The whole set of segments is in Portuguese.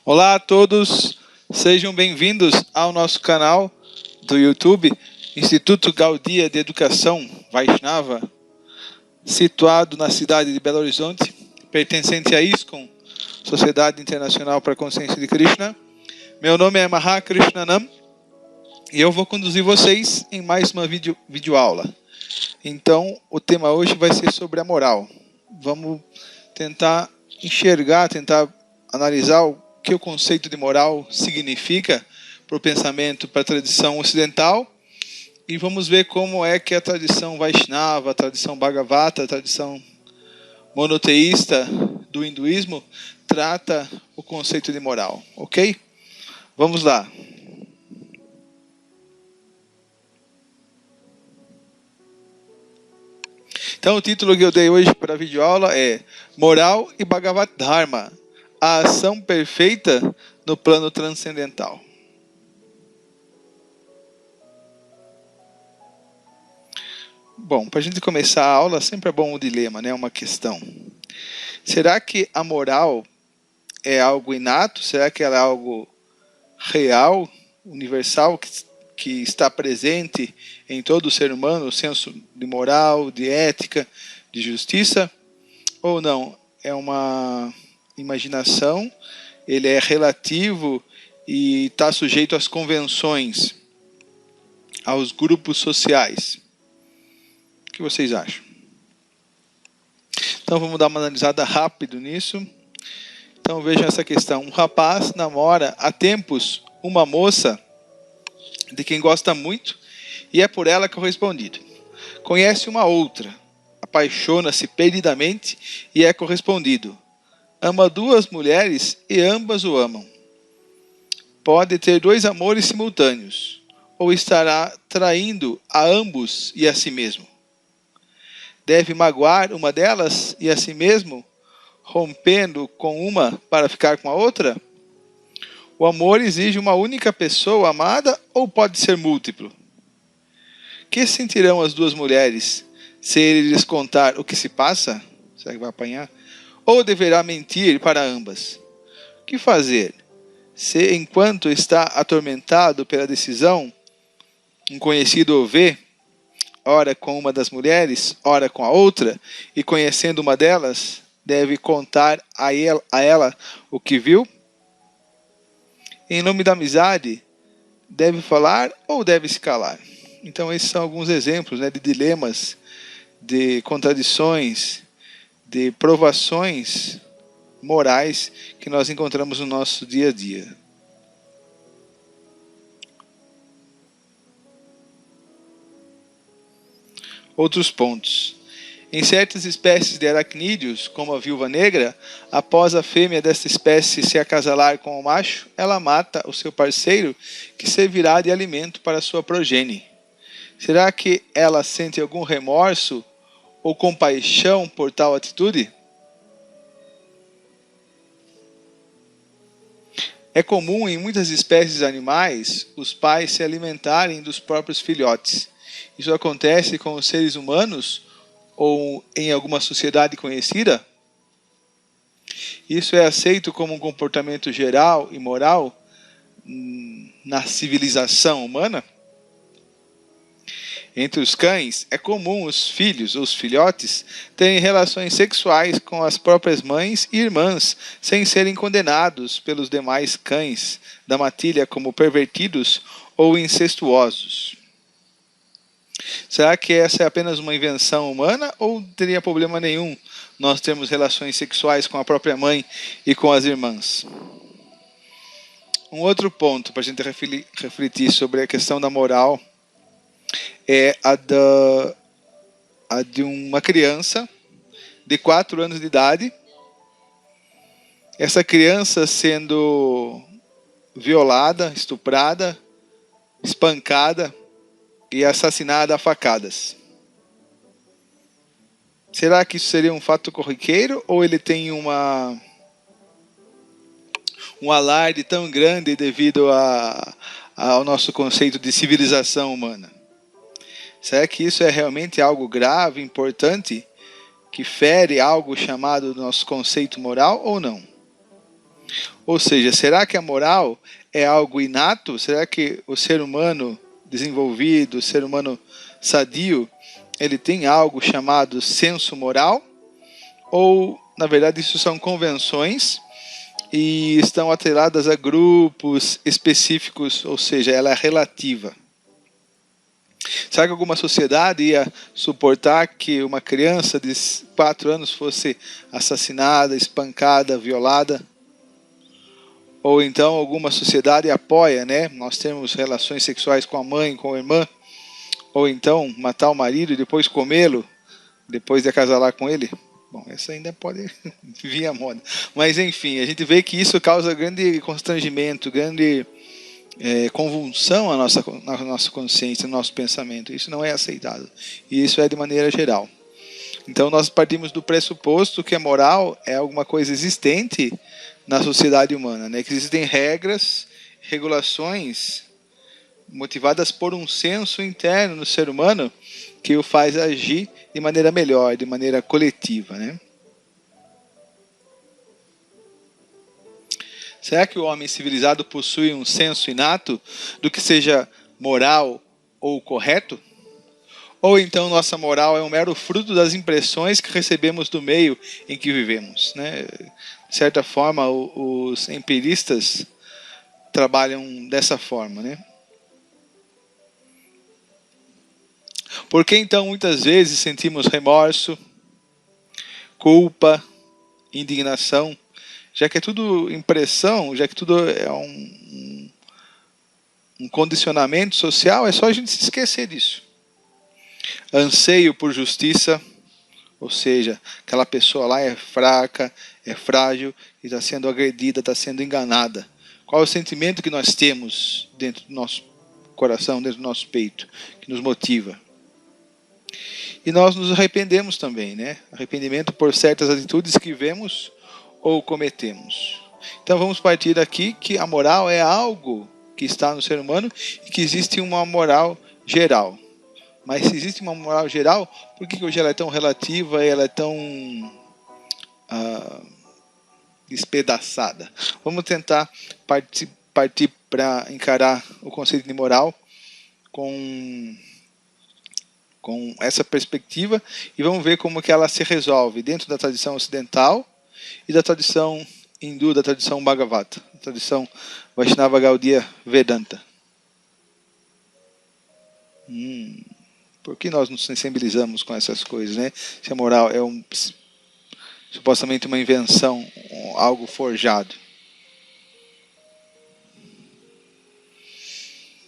Olá a todos, sejam bem-vindos ao nosso canal do YouTube, Instituto Gaudia de Educação Vaishnava, situado na cidade de Belo Horizonte, pertencente à ISKCON, Sociedade Internacional para a Consciência de Krishna. Meu nome é Maha Krishnanam e eu vou conduzir vocês em mais uma videoaula. Então, o tema hoje vai ser sobre a moral. Vamos tentar enxergar, tentar analisar o que o conceito de moral significa para o pensamento, para a tradição ocidental, e vamos ver como é que a tradição Vaishnava, a tradição Bhagavata, a tradição monoteísta do hinduísmo trata o conceito de moral, ok? Vamos lá. Então o título que eu dei hoje para a videoaula é Moral e Bhagavad Dharma, a ação perfeita no plano transcendental. Bom, para a gente começar a aula, sempre é bom um dilema, né? Uma questão. Será que a moral é algo inato? Será que ela é algo real, universal, que está presente em todo ser humano, o senso de moral, de ética, de justiça? Ou não? É uma imaginação, ele é relativo e está sujeito às convenções, aos grupos sociais. O que vocês acham? Então vamos dar uma analisada rápida nisso. Então vejam essa questão. Um rapaz namora há tempos uma moça de quem gosta muito e é por ela correspondido. Conhece uma outra, apaixona-se perdidamente e é correspondido. Ama duas mulheres e ambas o amam. Pode ter dois amores simultâneos, ou estará traindo a ambos e a si mesmo. Deve magoar uma delas e a si mesmo, rompendo com uma para ficar com a outra? O amor exige uma única pessoa amada ou pode ser múltiplo? Que sentirão as duas mulheres se ele lhes contar o que se passa? Será que vai apanhar? Ou deverá mentir para ambas? O que fazer? Se enquanto está atormentado pela decisão, um conhecido o vê, ora com uma das mulheres, ora com a outra, e conhecendo uma delas, deve contar a ela o que viu? Em nome da amizade, deve falar ou deve se calar? Então esses são alguns exemplos, né, de dilemas, de contradições, de provações morais que nós encontramos no nosso dia a dia. Outros pontos. Em certas espécies de aracnídeos, como a viúva negra, após a fêmea desta espécie se acasalar com o macho, ela mata o seu parceiro, que servirá de alimento para sua progenie. Será que ela sente algum remorso ou compaixão por tal atitude? É comum em muitas espécies animais os pais se alimentarem dos próprios filhotes. Isso acontece com os seres humanos ou em alguma sociedade conhecida? Isso é aceito como um comportamento geral e moral na civilização humana? Entre os cães, é comum os filhos, os filhotes, terem relações sexuais com as próprias mães e irmãs, sem serem condenados pelos demais cães da matilha como pervertidos ou incestuosos. Será que essa é apenas uma invenção humana ou teria problema nenhum nós termos relações sexuais com a própria mãe e com as irmãs? Um outro ponto para a gente refletir sobre a questão da moral é a de uma criança de 4 anos de idade. Essa criança sendo violada, estuprada, espancada e assassinada a facadas. Será que isso seria um fato corriqueiro ou ele tem um alarde tão grande devido ao nosso conceito de civilização humana? Será que isso é realmente algo grave, importante, que fere algo chamado nosso conceito moral ou não? Ou seja, será que a moral é algo inato? Será que o ser humano desenvolvido, o ser humano sadio, ele tem algo chamado senso moral? Ou, na verdade, isso são convenções e estão atreladas a grupos específicos, ou seja, ela é relativa? Será que alguma sociedade ia suportar que uma criança de 4 anos fosse assassinada, espancada, violada? Ou então alguma sociedade apoia, né? Nós temos relações sexuais com a mãe, com a irmã. Ou então matar o marido e depois comê-lo, depois de acasalar com ele. Bom, essa ainda pode vir à moda. Mas enfim, a gente vê que isso causa grande constrangimento, grande convulsão na nossa consciência, no nosso pensamento. Isso não é aceitado. E isso é de maneira geral. Então nós partimos do pressuposto que a moral é alguma coisa existente na sociedade humana, né? Que existem regras, regulações motivadas por um senso interno no ser humano que o faz agir de maneira melhor, de maneira coletiva, né? Será que o homem civilizado possui um senso inato do que seja moral ou correto? Ou então nossa moral é um mero fruto das impressões que recebemos do meio em que vivemos, né? De certa forma, os empiristas trabalham dessa forma, né? Por que então muitas vezes sentimos remorso, culpa, indignação, já que é tudo impressão, já que tudo é um condicionamento social? É só a gente se esquecer disso. Anseio por justiça, ou seja, aquela pessoa lá é fraca, é frágil, e está sendo agredida, está sendo enganada. Qual é o sentimento que nós temos dentro do nosso coração, dentro do nosso peito, que nos motiva? E nós nos arrependemos também, né? Arrependimento por certas atitudes que vemos ou cometemos. Então vamos partir daqui que a moral é algo que está no ser humano e que existe uma moral geral. Mas se existe uma moral geral, por que hoje ela é tão relativa e ela é tão despedaçada? Vamos tentar partir para encarar o conceito de moral com essa perspectiva e vamos ver como que ela se resolve dentro da tradição ocidental e da tradição hindu, da tradição Bhagavata, da tradição Vaishnava Gaudiya Vedanta. Por que nós nos sensibilizamos com essas coisas, né? Se a moral é supostamente uma invenção, algo forjado.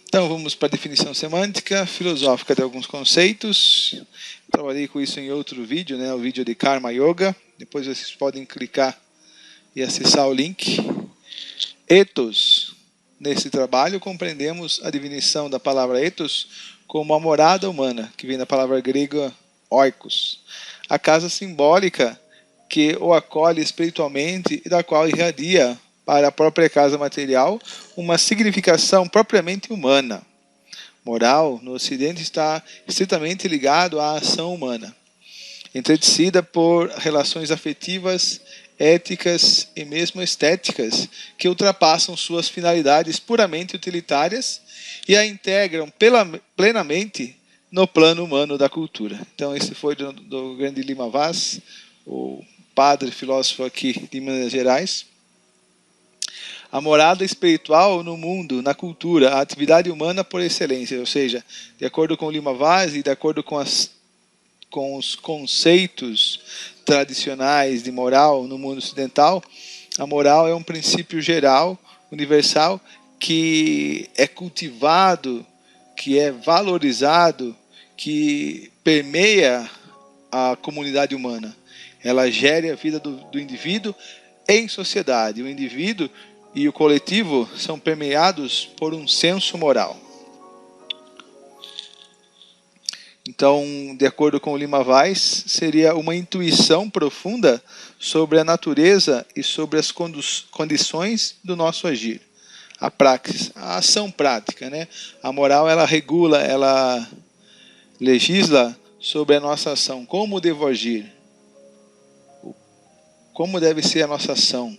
Então vamos para a definição semântica, filosófica de alguns conceitos. Trabalhei com isso em outro vídeo, né? O vídeo de Karma Yoga. Depois vocês podem clicar e acessar o link. Ethos. Nesse trabalho compreendemos a definição da palavra ethos como a morada humana, que vem da palavra grega oikos, a casa simbólica que o acolhe espiritualmente e da qual irradia para a própria casa material uma significação propriamente humana. Moral, no Ocidente, está estritamente ligado à ação humana, entretecida por relações afetivas, éticas e mesmo estéticas que ultrapassam suas finalidades puramente utilitárias e a integram plenamente no plano humano da cultura. Então esse foi do grande Lima Vaz, o padre filósofo aqui de Minas Gerais. A morada espiritual no mundo, na cultura, a atividade humana por excelência, ou seja, de acordo com Lima Vaz e de acordo com os conceitos tradicionais de moral no mundo ocidental, a moral é um princípio geral, universal, que é cultivado, que é valorizado, que permeia a comunidade humana. Ela gera a vida do indivíduo em sociedade. O indivíduo e o coletivo são permeados por um senso moral. Então, de acordo com o Lima Vaz, seria uma intuição profunda sobre a natureza e sobre as condições do nosso agir. A praxis, a ação prática, né? A moral, ela regula, ela legisla sobre a nossa ação. Como devo agir? Como deve ser a nossa ação?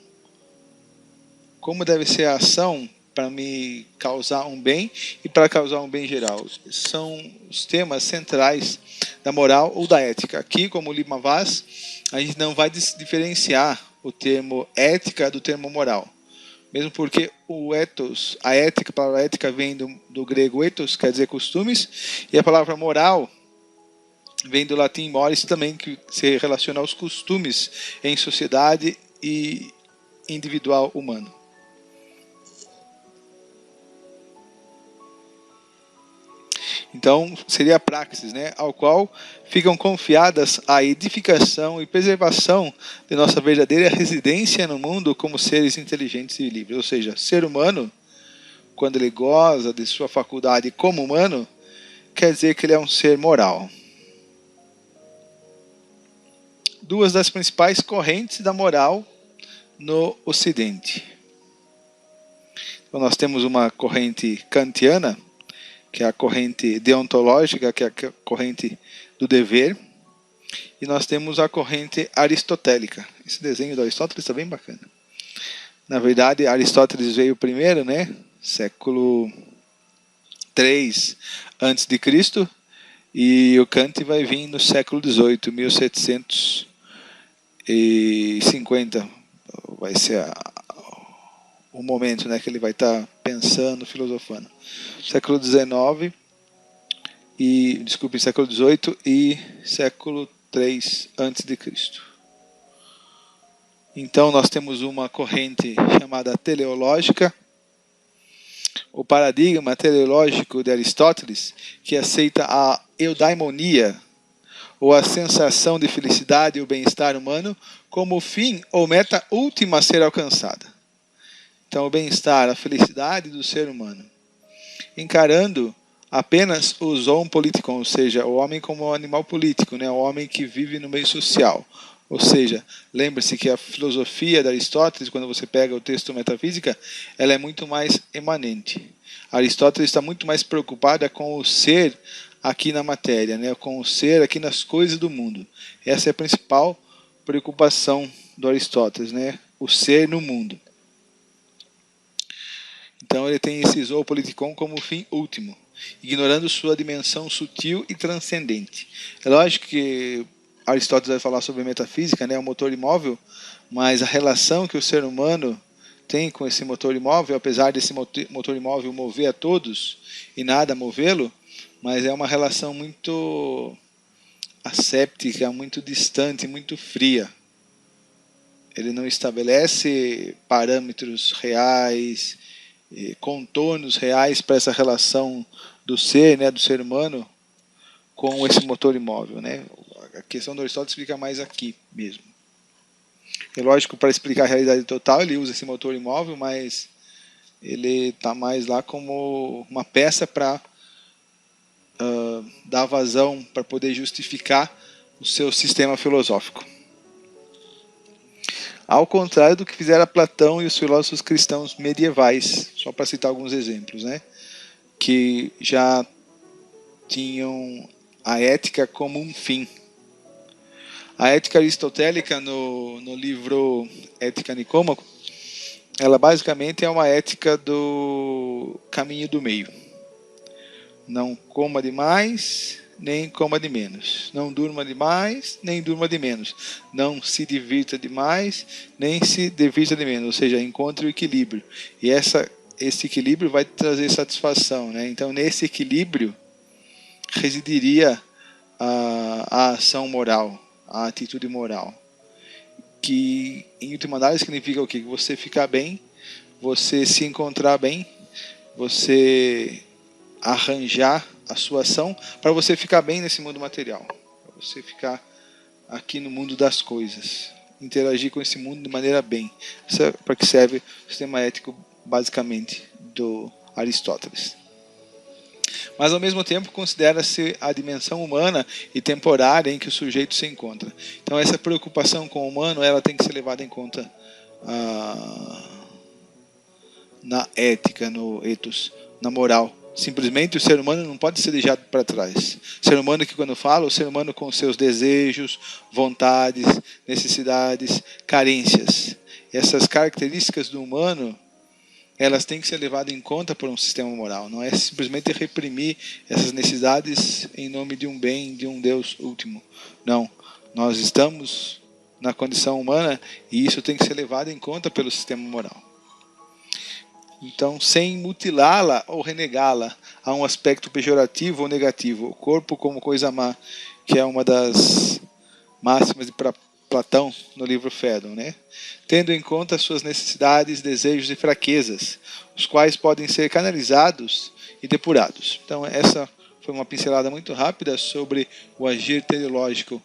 como deve ser a ação para me causar um bem e para causar um bem geral. São os temas centrais da moral ou da ética. Aqui, como Lima Vaz, a gente não vai diferenciar o termo ética do termo moral. Mesmo porque o ethos, a palavra ética vem do grego ethos, quer dizer costumes, e a palavra moral vem do latim mores também, que se relaciona aos costumes em sociedade e individual humano. Então, seria a praxis, né, ao qual ficam confiadas a edificação e preservação de nossa verdadeira residência no mundo como seres inteligentes e livres. Ou seja, ser humano, quando ele goza de sua faculdade como humano, quer dizer que ele é um ser moral. Duas das principais correntes da moral no Ocidente. Então, nós temos uma corrente kantiana, que é a corrente deontológica, que é a corrente do dever, e nós temos a corrente aristotélica. Esse desenho do Aristóteles está bem bacana. Na verdade, Aristóteles veio primeiro, né? Século 3 a.C., e o Kant vai vir no século 18, 1750. Vai ser o momento, né, que ele vai estar pensando, filosofando. Século 19 século 18 e século 3 a.C. Então nós temos uma corrente chamada teleológica, o paradigma teleológico de Aristóteles, que aceita a eudaimonia, ou a sensação de felicidade e o bem-estar humano, como o fim ou meta última a ser alcançada. Então, o bem-estar, a felicidade do ser humano, encarando apenas o zoon politikon, ou seja, o homem como um animal político, né? O homem que vive no meio social. Ou seja, lembre-se que a filosofia de Aristóteles, quando você pega o texto Metafísica, ela é muito mais emanente. Aristóteles está muito mais preocupada com o ser aqui na matéria, né? Com o ser aqui nas coisas do mundo. Essa é a principal preocupação do Aristóteles, né? O ser no mundo. Então ele tem esse zoopolitikon como fim último, ignorando sua dimensão sutil e transcendente. É lógico que Aristóteles vai falar sobre metafísica, né, o motor imóvel, mas a relação que o ser humano tem com esse motor imóvel, apesar desse motor imóvel mover a todos e nada movê-lo, mas é uma relação muito asséptica, muito distante, muito fria. Ele não estabelece parâmetros reais, contornos reais para essa relação do ser, né, do ser humano com esse motor imóvel, né? A questão do Aristóteles explica mais aqui mesmo. É lógico, para explicar a realidade total ele usa esse motor imóvel, mas ele está mais lá como uma peça para dar vazão, para poder justificar o seu sistema filosófico. Ao contrário do que fizeram Platão e os filósofos cristãos medievais, só para citar alguns exemplos, né? Que já tinham a ética como um fim. A ética aristotélica no livro Ética Nicômaco, ela basicamente é uma ética do caminho do meio. Não coma demais, nem coma de menos. Não durma demais, nem durma de menos. Não se divirta demais, nem se divirta de menos. Ou seja, encontre o equilíbrio. E esse equilíbrio vai trazer satisfação, né? Então, nesse equilíbrio residiria a ação moral, a atitude moral. Que, em última análise, significa o quê? Que você ficar bem, você se encontrar bem, você arranjar a sua ação para você ficar bem nesse mundo material, para você ficar aqui no mundo das coisas, interagir com esse mundo de maneira bem. Isso é para que serve o sistema ético basicamente do Aristóteles. Mas ao mesmo tempo considera-se a dimensão humana e temporária em que o sujeito se encontra. Então essa preocupação com o humano, ela tem que ser levada em conta na ética, no ethos, na moral. Simplesmente o ser humano não pode ser deixado para trás. O ser humano que, quando fala, o ser humano com seus desejos, vontades, necessidades, carências. Essas características do humano elas têm que ser levadas em conta por um sistema moral. Não é simplesmente reprimir essas necessidades em nome de um bem, de um Deus último. Não. Nós estamos na condição humana e isso tem que ser levado em conta pelo sistema moral. Então, sem mutilá-la ou renegá-la a um aspecto pejorativo ou negativo. O corpo como coisa má, que é uma das máximas de Platão no livro Fédon, né? Tendo em conta suas necessidades, desejos e fraquezas, os quais podem ser canalizados e depurados. Então, essa foi uma pincelada muito rápida sobre o agir teleológico.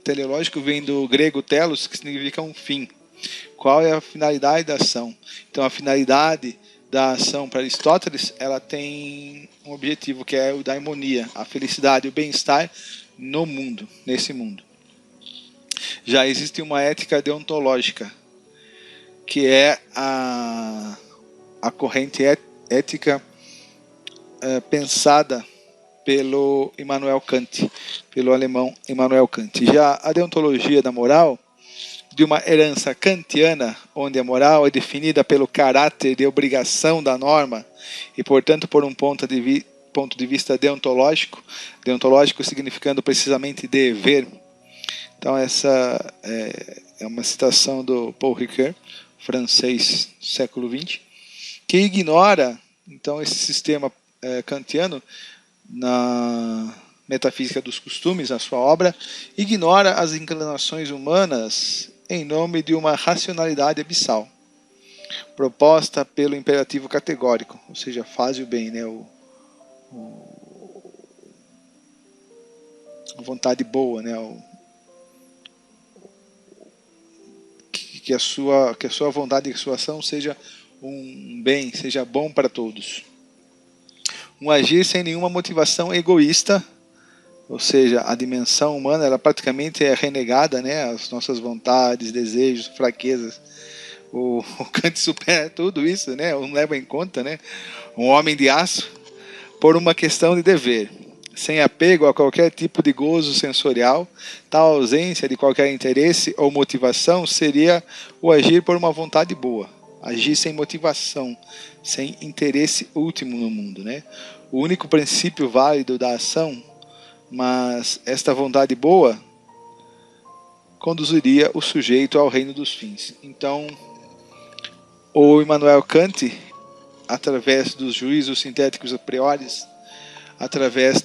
Teleológico vem do grego telos, que significa um fim. Qual é a finalidade da ação? Então, a finalidade da ação para Aristóteles, ela tem um objetivo, que é o daimonia, a felicidade, o bem-estar no mundo, nesse mundo. Já existe uma ética deontológica, que é a corrente ética pensada pelo Immanuel Kant, pelo alemão Immanuel Kant. Já a deontologia da moral, de uma herança kantiana, onde a moral é definida pelo caráter de obrigação da norma e, portanto, por um ponto de vista deontológico, deontológico significando precisamente dever. Então, essa é uma citação do Paul Ricoeur, francês, século XX, que ignora, então, esse sistema kantiano na Metafísica dos Costumes, na sua obra, ignora as inclinações humanas em nome de uma racionalidade abissal, proposta pelo imperativo categórico, ou seja, faze o bem, né? A vontade boa, né? Que a sua vontade e a sua ação seja um bem, seja bom para todos. Um agir sem nenhuma motivação egoísta, ou seja, a dimensão humana, ela praticamente é renegada, né? As nossas vontades, desejos, fraquezas. O Kant supera tudo isso, né? Não leva em conta, né? Um homem de aço, por uma questão de dever, sem apego a qualquer tipo de gozo sensorial. Tal ausência de qualquer interesse ou motivação seria o agir por uma vontade boa. Agir sem motivação, sem interesse último no mundo, né? O único princípio válido da ação, mas esta vontade boa conduziria o sujeito ao reino dos fins. Então, o Immanuel Kant, através dos juízos sintéticos a priori, através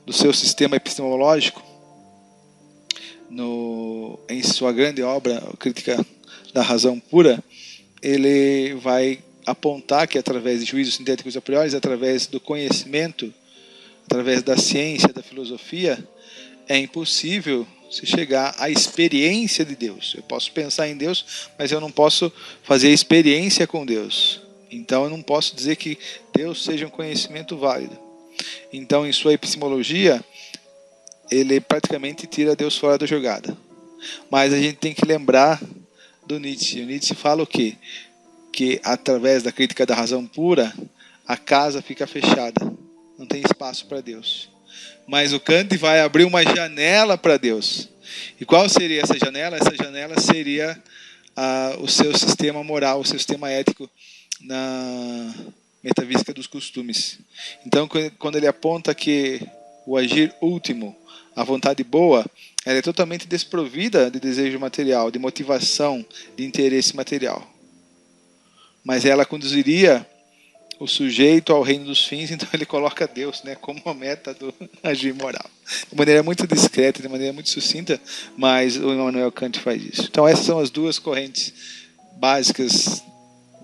do seu sistema epistemológico, em sua grande obra, Crítica da Razão Pura, ele vai apontar que através de juízos sintéticos a priori, através do conhecimento, através da ciência, da filosofia, é impossível se chegar à experiência de Deus. Eu posso pensar em Deus, mas eu não posso fazer experiência com Deus. Então eu não posso dizer que Deus seja um conhecimento válido. Então, em sua epistemologia, ele praticamente tira Deus fora da jogada. Mas a gente tem que lembrar do Nietzsche. O Nietzsche fala o quê? Que através da crítica da razão pura, a casa fica fechada. Não tem espaço para Deus. Mas o Kant vai abrir uma janela para Deus. E qual seria essa janela? Essa janela seria o seu sistema moral, o seu sistema ético na Metafísica dos Costumes. Então, quando ele aponta que o agir último, a vontade boa, ela é totalmente desprovida de desejo material, de motivação, de interesse material. Mas ela conduziria o sujeito ao reino dos fins, então ele coloca Deus, né, como a meta do agir moral. De maneira muito discreta, de maneira muito sucinta, mas o Immanuel Kant faz isso. Então essas são as duas correntes básicas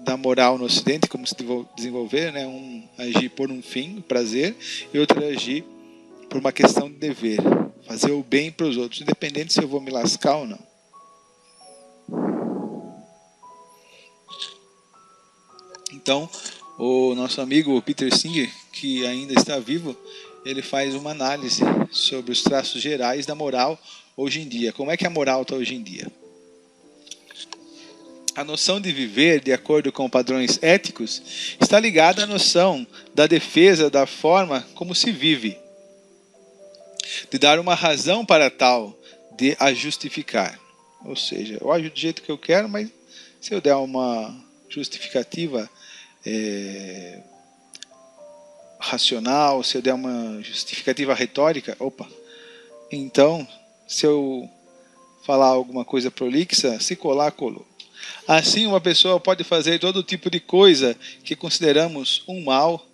da moral no Ocidente, como se desenvolver, né, um agir por um fim, prazer, e outro agir por uma questão de dever, fazer o bem para os outros, independente se eu vou me lascar ou não. Então, o nosso amigo Peter Singer, que ainda está vivo, ele faz uma análise sobre os traços gerais da moral hoje em dia. Como é que a moral está hoje em dia? A noção de viver de acordo com padrões éticos está ligada à noção da defesa da forma como se vive, de dar uma razão para tal, de a justificar. Ou seja, eu ajo do jeito que eu quero, mas Se eu der uma justificativa racional, se eu der uma justificativa retórica, então, se eu falar alguma coisa prolixa, se colar, colou. Assim, uma pessoa pode fazer todo tipo de coisa que consideramos um mal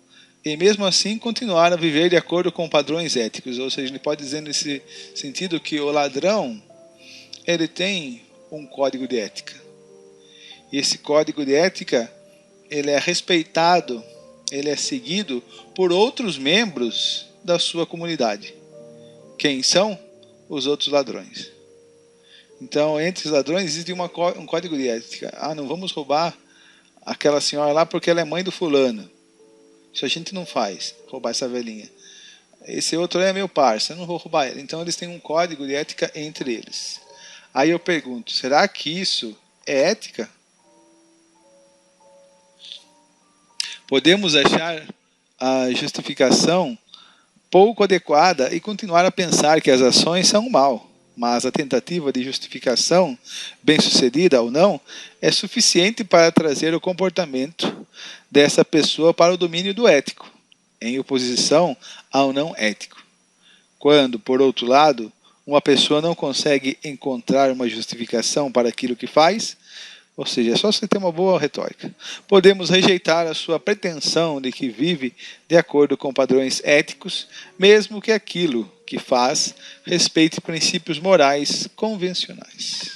e mesmo assim continuar a viver de acordo com padrões éticos. Ou seja, ele pode dizer nesse sentido que o ladrão, ele tem um código de ética. E esse código de ética, ele é respeitado, ele é seguido por outros membros da sua comunidade. Quem são? Os outros ladrões. Então, entre os ladrões existe um código de ética. Não vamos roubar aquela senhora lá porque ela é mãe do fulano. Isso a gente não faz, roubar essa velhinha. Esse outro é meu parça, eu não vou roubar ele. Então, eles têm um código de ética entre eles. Aí eu pergunto, será que isso é ética? Podemos achar a justificação pouco adequada e continuar a pensar que as ações são mal. Mas a tentativa de justificação, bem-sucedida ou não, é suficiente para trazer o comportamento dessa pessoa para o domínio do ético, em oposição ao não ético. Quando, por outro lado, uma pessoa não consegue encontrar uma justificação para aquilo que faz, ou seja, é só você ter uma boa retórica, podemos rejeitar a sua pretensão de que vive de acordo com padrões éticos, mesmo que aquilo que faz respeite princípios morais convencionais.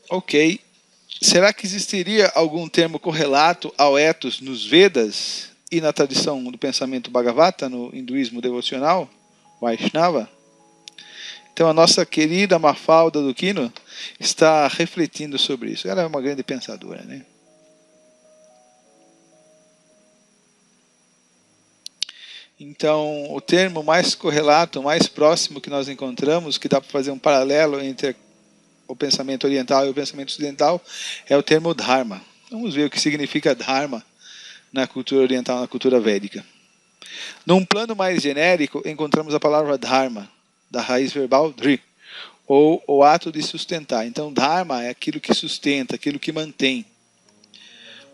Ok. Será que existiria algum termo correlato ao ethos nos Vedas e na tradição do pensamento Bhagavata, no hinduísmo devocional, Vaishnava? Então a nossa querida Mafalda Duquino está refletindo sobre isso. Ela é uma grande pensadora, né? Então, o termo mais correlato, mais próximo que nós encontramos, que dá para fazer um paralelo entre o pensamento oriental e o pensamento ocidental, é o termo Dharma. Vamos ver o que significa Dharma na cultura oriental, na cultura védica. Num plano mais genérico, encontramos a palavra Dharma, da raiz verbal Dri, ou o ato de sustentar. Então, Dharma é aquilo que sustenta, aquilo que mantém,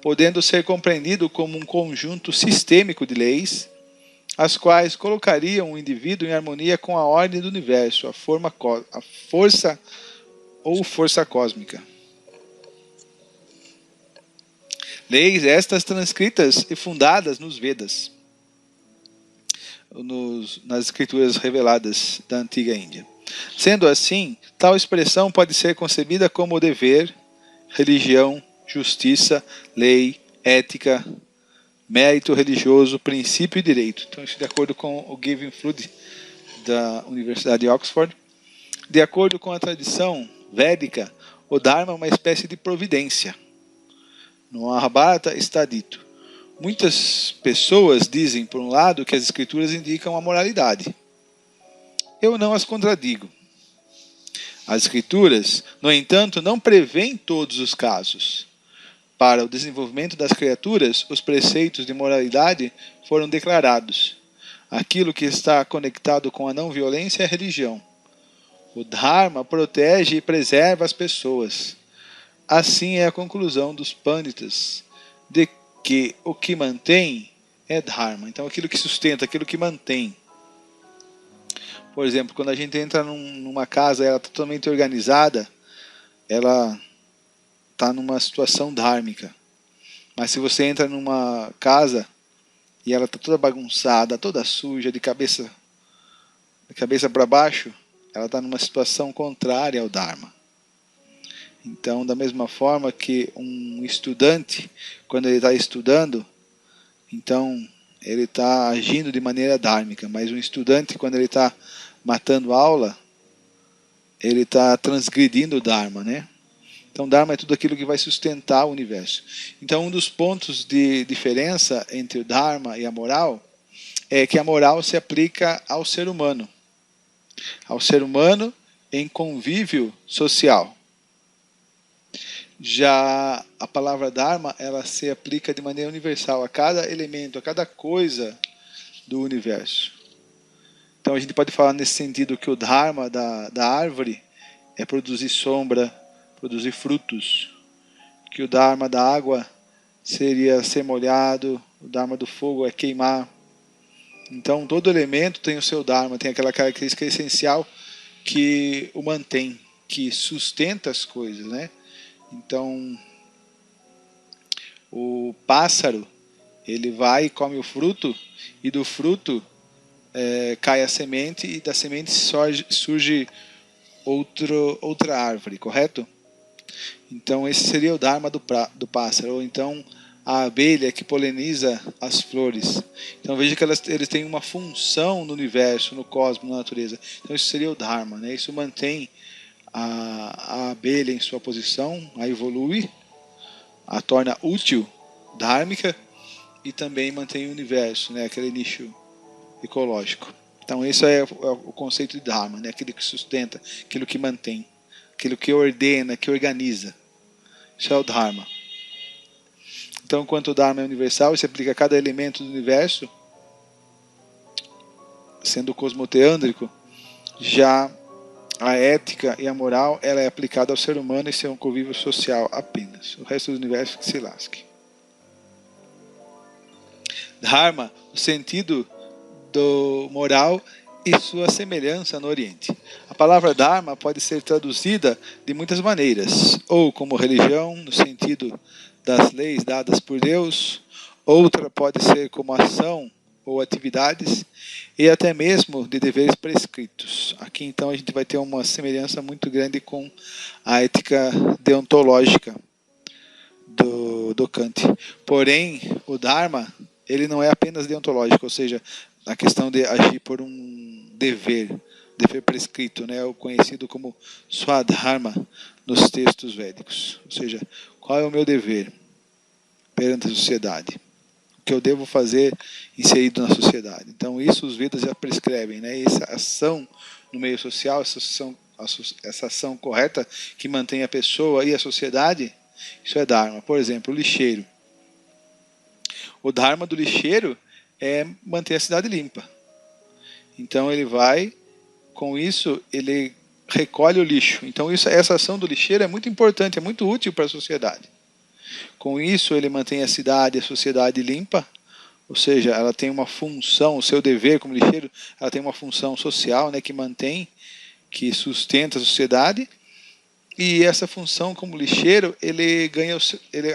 podendo ser compreendido como um conjunto sistêmico de leis, as quais colocariam o indivíduo em harmonia com a ordem do universo, a força ou força cósmica. Leis estas transcritas e fundadas nos Vedas, nas escrituras reveladas da antiga Índia. Sendo assim, tal expressão pode ser concebida como dever, religião, justiça, lei, ética, mérito religioso, princípio e direito. Então, isso de acordo com o Gavin Flood, da Universidade de Oxford. De acordo com a tradição védica, o Dharma é uma espécie de providência. No Mahabharata está dito: muitas pessoas dizem, por um lado, que as escrituras indicam a moralidade. Eu não as contradigo. As escrituras, no entanto, não prevêem todos os casos. Para o desenvolvimento das criaturas, os preceitos de moralidade foram declarados. Aquilo que está conectado com a não violência é a religião. O Dharma protege e preserva as pessoas. Assim é a conclusão dos Panditas, de que o que mantém é Dharma. Então, aquilo que sustenta, aquilo que mantém. Por exemplo, quando a gente entra numa casa, ela está totalmente organizada, ela está numa situação dhármica. Mas se você entra numa casa e ela está toda bagunçada, toda suja, de cabeça para baixo, ela está numa situação contrária ao Dharma. Então, da mesma forma que um estudante, quando ele está estudando, então ele está agindo de maneira dhármica. Mas um estudante, quando ele está matando aula, ele está transgredindo o Dharma, né? Então, Dharma é tudo aquilo que vai sustentar o universo. Então, um dos pontos de diferença entre o Dharma e a moral é que a moral se aplica ao ser humano. Ao ser humano em convívio social. Já a palavra Dharma, ela se aplica de maneira universal a cada elemento, a cada coisa do universo. Então a gente pode falar nesse sentido que o dharma da árvore é produzir sombra, produzir frutos, que o dharma da água seria ser molhado, o dharma do fogo é queimar. Então todo elemento tem o seu dharma, tem aquela característica essencial que o mantém, que sustenta as coisas, né? Então o pássaro, ele vai e come o fruto, e do fruto cai a semente, e da semente surge outra árvore, correto? Então esse seria o dharma do pássaro. Ou então a abelha que poliniza as flores. Então veja que eles têm uma função no universo, no cosmos, na natureza. Então isso seria o dharma, né? Isso mantém a abelha em sua posição, a evolui, a torna útil, dhármica, e também mantém o universo, né? Aquele nicho ecológico. Então esse é o conceito de dharma, né? Aquilo que sustenta, aquilo que mantém, aquilo que ordena, que organiza. Isso é o dharma. Então, enquanto o dharma é universal, se aplica a cada elemento do universo, sendo cosmoteândrico, já a ética e a moral ela é aplicada ao ser humano e seu convívio social apenas. O resto do universo que se lasque. Dharma, o sentido do moral e sua semelhança no Oriente. A palavra Dharma pode ser traduzida de muitas maneiras, ou como religião, no sentido das leis dadas por Deus, outra pode ser como ação ou atividades, e até mesmo de deveres prescritos. Aqui então a gente vai ter uma semelhança muito grande com a ética deontológica do Kant. Porém, o Dharma ele não é apenas deontológico, ou seja, a questão de agir por um dever prescrito, né, o conhecido como Swadharma nos textos védicos. Ou seja, qual é o meu dever perante a sociedade? O que eu devo fazer inserido na sociedade? Então, isso os Vedas já prescrevem, né? Essa ação no meio social, essa ação correta que mantém a pessoa e a sociedade, isso é Dharma. Por exemplo, o lixeiro. O Dharma do lixeiro é manter a cidade limpa. Então ele vai, com isso, ele recolhe o lixo. Então essa ação do lixeiro é muito importante, é muito útil para a sociedade. Com isso ele mantém a cidade, a sociedade limpa, ou seja, ela tem uma função, o seu dever como lixeiro, ela tem uma função social, né, que mantém, que sustenta a sociedade. E essa função como lixeiro,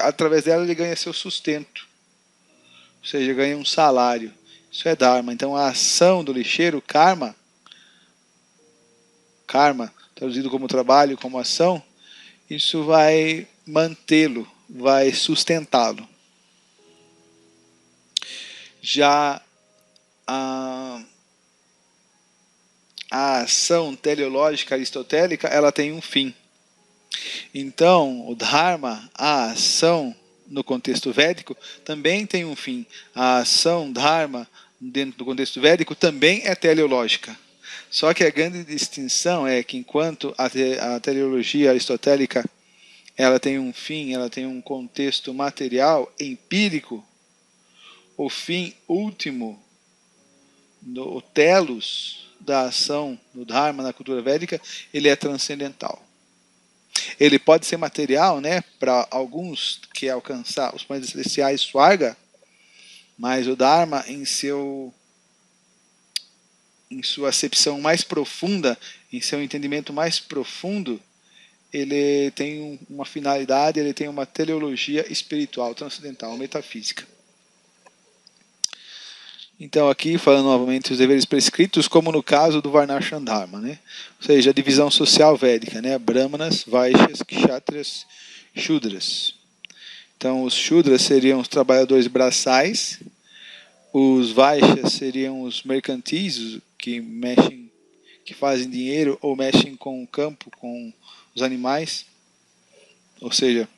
através dela ele ganha seu sustento. Ou seja, ganha um salário. Isso é Dharma. Então a ação do lixeiro, karma, traduzido como trabalho, como ação, isso vai mantê-lo, vai sustentá-lo. Já a ação teleológica aristotélica, ela tem um fim. Então, o Dharma, a ação no contexto védico, também tem um fim. A ação Dharma dentro do contexto védico também é teleológica. Só que a grande distinção é que enquanto a teleologia aristotélica ela tem um fim, ela tem um contexto material, empírico, o fim último, o telos da ação no Dharma, na cultura védica, ele é transcendental. Ele pode ser material, né, para alguns que alcançar os planetas celestiais, Swarga, mas o Dharma, em sua acepção mais profunda, em seu entendimento mais profundo, ele tem uma finalidade, ele tem uma teleologia espiritual, transcendental, metafísica. Então aqui, falando novamente os deveres prescritos, como no caso do Varnashram Dharma, né? Ou seja, a divisão social védica, né? Brahmanas, Vaishyas, Kshatriyas, Shudras. Então os Shudras seriam os trabalhadores braçais, os Vaishyas seriam os mercantis, que fazem dinheiro ou mexem com o campo, com os animais, ou seja,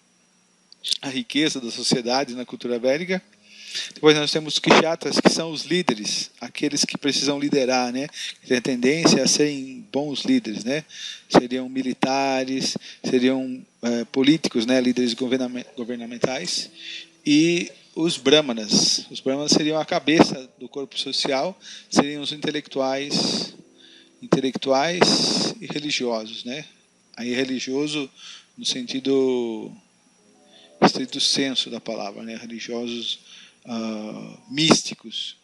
a riqueza da sociedade na cultura védica. Depois nós temos os kshatras, que são os líderes, aqueles que precisam liderar, né? Que têm a tendência a serem bons líderes, né? Seriam militares, seriam políticos, né? Líderes governamentais. E os brahmanas. Os brahmanas seriam a cabeça do corpo social, seriam os intelectuais e religiosos, né? Aí religioso no sentido estrito senso da palavra, né? Religiosos místicos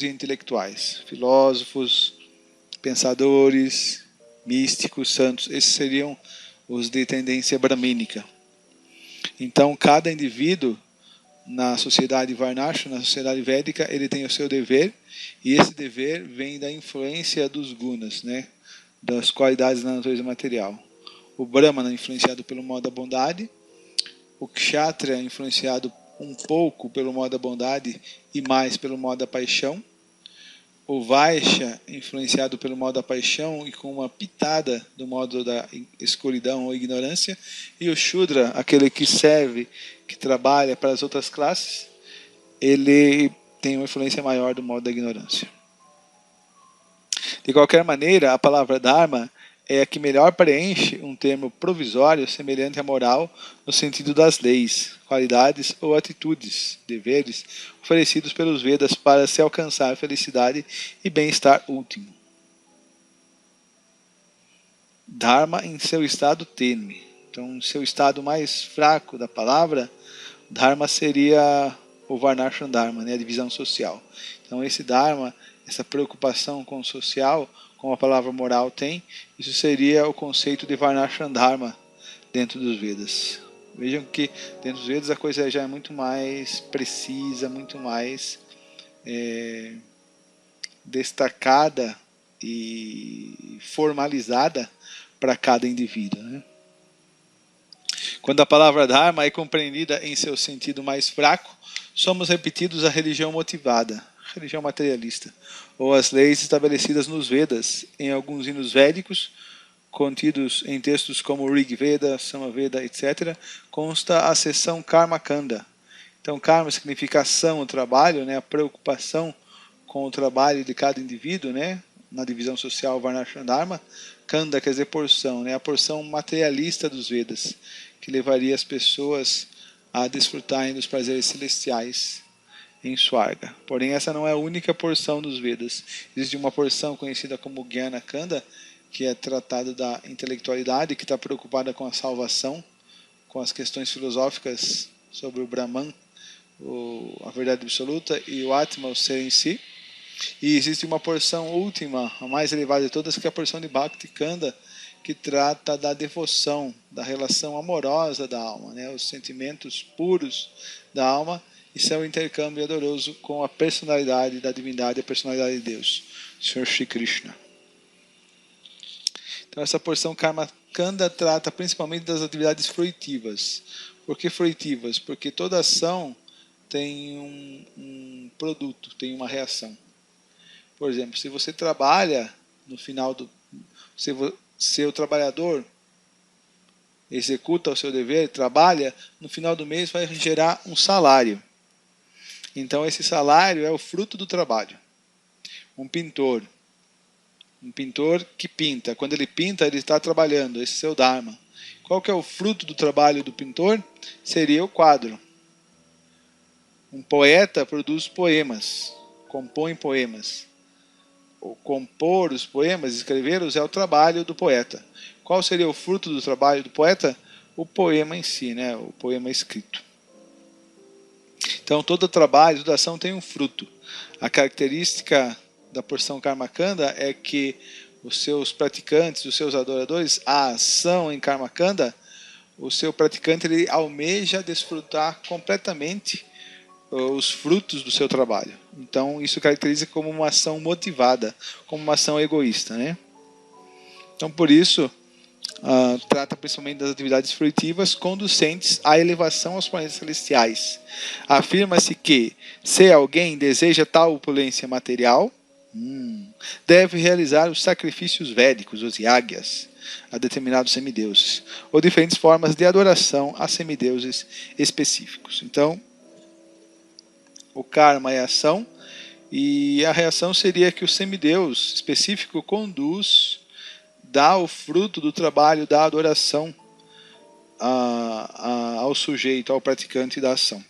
e intelectuais, filósofos, pensadores, místicos, santos. Esses seriam os de tendência brahmínica. Então, cada indivíduo na sociedade Varnashram, na sociedade védica, ele tem o seu dever, e esse dever vem da influência dos gunas, né? Das qualidades da natureza material. O Brahmana influenciado pelo modo da bondade, o Kshatriya influenciado um pouco pelo modo da bondade e mais pelo modo da paixão, o Vaishya influenciado pelo modo da paixão e com uma pitada do modo da escuridão ou ignorância, e o Shudra, aquele que serve, que trabalha para as outras classes, ele tem uma influência maior do modo da ignorância. De qualquer maneira, a palavra Dharma é a que melhor preenche um termo provisório semelhante à moral no sentido das leis, qualidades ou atitudes, deveres oferecidos pelos Vedas para se alcançar felicidade e bem-estar último. Dharma em seu estado tênue. Então, em seu estado mais fraco da palavra, Dharma seria o Varnashram Dharma, né, a divisão social. Então, esse Dharma, essa preocupação com o social, como a palavra moral tem, isso seria o conceito de Varnashram Dharma dentro dos Vedas. Vejam que dentro dos Vedas a coisa já é muito mais precisa, muito mais destacada e formalizada para cada indivíduo, né? Quando a palavra Dharma é compreendida em seu sentido mais fraco, somos repetidos a religião motivada, religião materialista, ou as leis estabelecidas nos Vedas, em alguns hinos védicos, contidos em textos como Rig Veda, Samaveda, etc., consta a seção Karma Kanda. Então, karma significa ação, o trabalho, né, a preocupação com o trabalho de cada indivíduo, né, na divisão social Varnashram Dharma. Kanda quer dizer porção, né, a porção materialista dos Vedas, que levaria as pessoas a desfrutarem dos prazeres celestiais em Swarga. Porém, essa não é a única porção dos Vedas. Existe uma porção conhecida como Jnana Kanda, que é tratado da intelectualidade, que está preocupada com a salvação, com as questões filosóficas sobre o Brahman, a verdade absoluta, e o Atma, o ser em si. E existe uma porção última, a mais elevada de todas, que é a porção de Bhakti Kanda, que trata da devoção, da relação amorosa da alma, né? Os sentimentos puros da alma, e seu intercâmbio adoroso com a personalidade da divindade, a personalidade de Deus, Sr. Shri Krishna. Então, essa porção Karma Kanda trata principalmente das atividades fruitivas. Por que fruitivas? Porque toda ação tem um produto, tem uma reação. Por exemplo, se você trabalha no final do... Se o trabalhador executa o seu dever, trabalha, no final do mês vai gerar um salário. Então, esse salário é o fruto do trabalho. Um pintor que pinta, quando ele pinta, ele está trabalhando, esse é o seu Dharma. Qual que é o fruto do trabalho do pintor? Seria o quadro. Um poeta produz poemas, compõe poemas. O compor os poemas, escrevê-los, é o trabalho do poeta. Qual seria o fruto do trabalho do poeta? O poema em si, né? O poema escrito. Então, todo trabalho, toda ação tem um fruto. A característica da porção Karma Kanda é que os seus praticantes, os seus adoradores, a ação em Karma Kanda, o seu praticante ele almeja desfrutar completamente os frutos do seu trabalho. Então, isso caracteriza como uma ação motivada, como uma ação egoísta, né? Então, por isso, trata principalmente das atividades fruitivas conducentes à elevação aos planetas celestiais. Afirma-se que, se alguém deseja tal opulência material, deve realizar os sacrifícios védicos, os yagyas, a determinados semideuses, ou diferentes formas de adoração a semideuses específicos. Então, o karma é a ação, e a reação seria que o semideus específico conduz, dá o fruto do trabalho, da adoração ao sujeito, ao praticante da ação.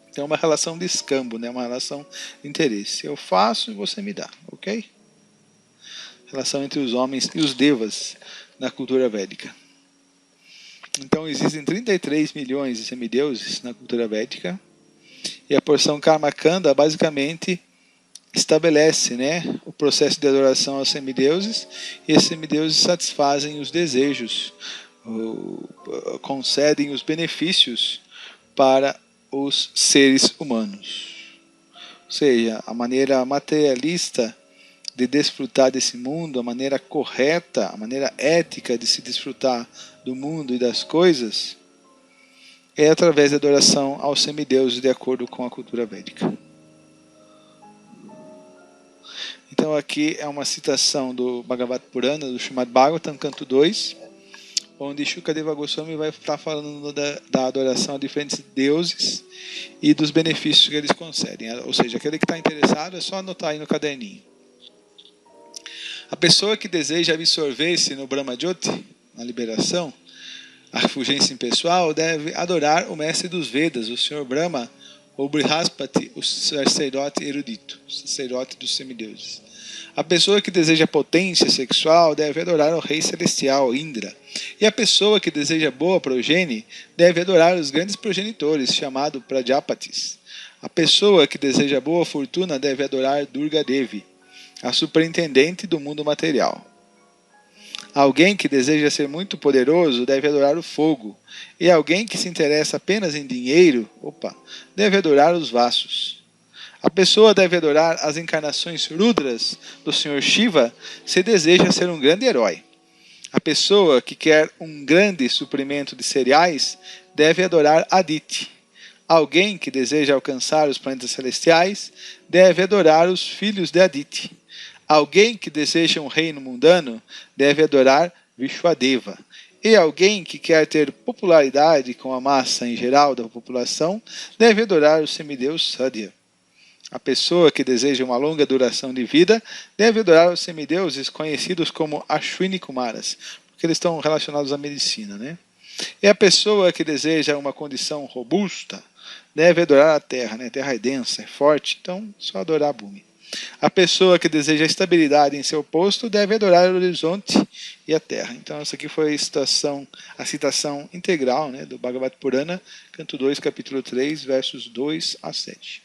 Então é uma relação de escambo, né? Uma relação de interesse. Eu faço e você me dá, ok? Relação entre os homens e os devas na cultura védica. Então existem 33 milhões de semideuses na cultura védica, e a porção Karmakanda basicamente estabelece, né, o processo de adoração aos semideuses, e esses semideuses satisfazem os desejos, concedem os benefícios para os seres humanos. Ou seja, a maneira materialista de desfrutar desse mundo, a maneira correta, a maneira ética de se desfrutar do mundo e das coisas, é através da adoração aos semideuses de acordo com a cultura védica. Então aqui é uma citação do Bhagavad Purana, do Srimad Bhagavatam, canto 2, onde Shukadeva Goswami vai estar falando da adoração a diferentes deuses e dos benefícios que eles concedem. Ou seja, aquele que está interessado é só anotar aí no caderninho. A pessoa que deseja absorver-se no Brahma Jyoti, na liberação, a refulgência impessoal, deve adorar o mestre dos Vedas, o Senhor Brahma, ou Brihaspati, o sacerdote erudito, o sacerdote dos semideuses. A pessoa que deseja potência sexual deve adorar o rei celestial, Indra. E a pessoa que deseja boa progenie deve adorar os grandes progenitores, chamados Prajapatis. A pessoa que deseja boa fortuna deve adorar Durga Devi, a superintendente do mundo material. Alguém que deseja ser muito poderoso deve adorar o fogo. E alguém que se interessa apenas em dinheiro, deve adorar os vassos. A pessoa deve adorar as encarnações rudras do Senhor Shiva se deseja ser um grande herói. A pessoa que quer um grande suprimento de cereais deve adorar Aditi. Alguém que deseja alcançar os planetas celestiais deve adorar os filhos de Aditi. Alguém que deseja um reino mundano deve adorar Vishwadeva. E alguém que quer ter popularidade com a massa em geral da população deve adorar o semideus Sadhya. A pessoa que deseja uma longa duração de vida deve adorar os semideuses conhecidos como Ashwini Kumaras, porque eles estão relacionados à medicina, né? E a pessoa que deseja uma condição robusta deve adorar a terra, né? A terra é densa, é forte, então só adorar a Bhumi. A pessoa que deseja estabilidade em seu posto deve adorar o horizonte e a terra. Então essa aqui foi a citação integral, né, do Bhagavad Purana, canto 2, capítulo 3, versos 2 a 7.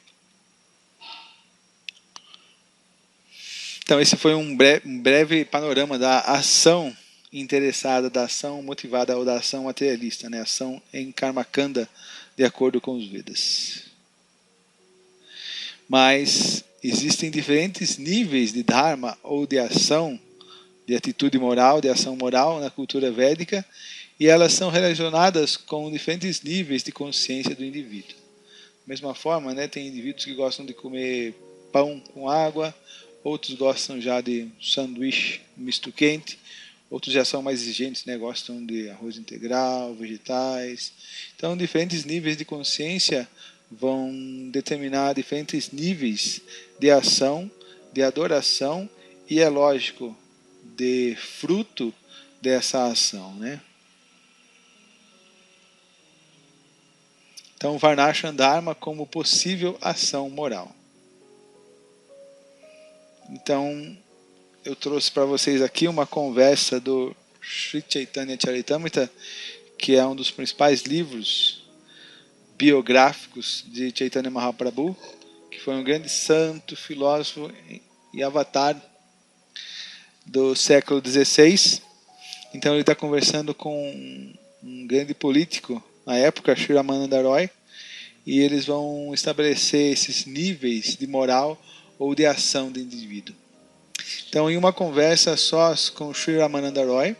Então esse foi um breve panorama da ação interessada, da ação motivada ou da ação materialista, né? Ação em Karmakanda, de acordo com os Vedas. Mas existem diferentes níveis de Dharma ou de ação, de atitude moral, de ação moral na cultura védica, e elas são relacionadas com diferentes níveis de consciência do indivíduo. Da mesma forma, né, tem indivíduos que gostam de comer pão com água, outros gostam já de sanduíche misto quente, outros já são mais exigentes, né, gostam de arroz integral, vegetais. Então, diferentes níveis de consciência vão determinar diferentes níveis de ação, de adoração e, é lógico, de fruto dessa ação, né? Então, Varnashram Dharma como possível ação moral. Então, eu trouxe para vocês aqui uma conversa do Sri Chaitanya Charitamrita, que é um dos principais livros biográficos de Chaitanya Mahaprabhu, que foi um grande santo, filósofo e avatar do século XVI. Então ele está conversando com um grande político na época, Sri Ramananda Roy, e eles vão estabelecer esses níveis de moral ou de ação do indivíduo. Então, em uma conversa sós com Sri Ramananda Roy,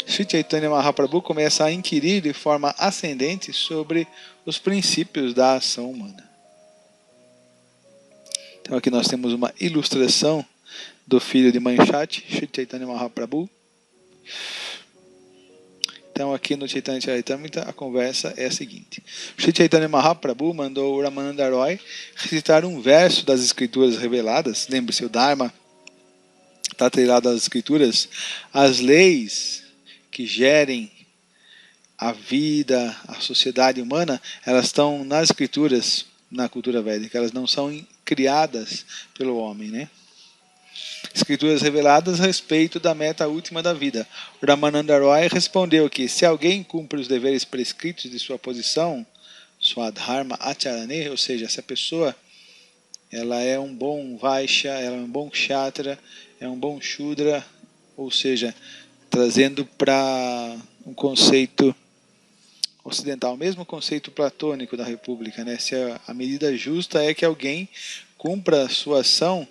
Sri Chaitanya Mahaprabhu começa a inquirir de forma ascendente sobre os princípios da ação humana. Então aqui nós temos uma ilustração do filho de Manchat, Sri Chaitanya Mahaprabhu. Então, aqui no Chaitanya Charitamrita, a conversa é a seguinte. O Sri Chaitanya Mahaprabhu mandou o Ramananda Roy recitar um verso das Escrituras reveladas. Lembre-se, o Dharma está atrelado às Escrituras. As leis que gerem a vida, a sociedade humana, elas estão nas Escrituras, na cultura védica. Elas não são criadas pelo homem, né? Escrituras reveladas a respeito da meta última da vida. O Ramananda Roy respondeu que se alguém cumpre os deveres prescritos de sua posição, Swadharma Acharane, ou seja, se a pessoa ela é um bom Vaishya, ela é um bom Kshatriya, é um bom Shudra, ou seja, trazendo para um conceito ocidental, o mesmo conceito platônico da República, né? Se a medida justa é que alguém cumpra a sua ação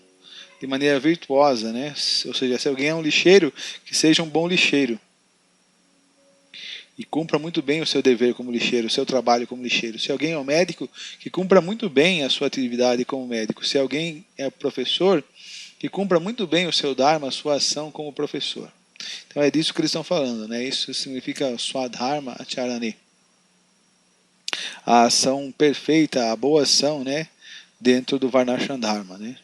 de maneira virtuosa, né? Ou seja, se alguém é um lixeiro, que seja um bom lixeiro e cumpra muito bem o seu dever como lixeiro, o seu trabalho como lixeiro. Se alguém é um médico, que cumpra muito bem a sua atividade como médico. Se alguém é professor, que cumpra muito bem o seu dharma, a sua ação como professor. Então é disso que eles estão falando, né? Isso significa Swadharma Acharane. A ação perfeita, a boa ação, né? Dentro do Varnashram Dharma, né?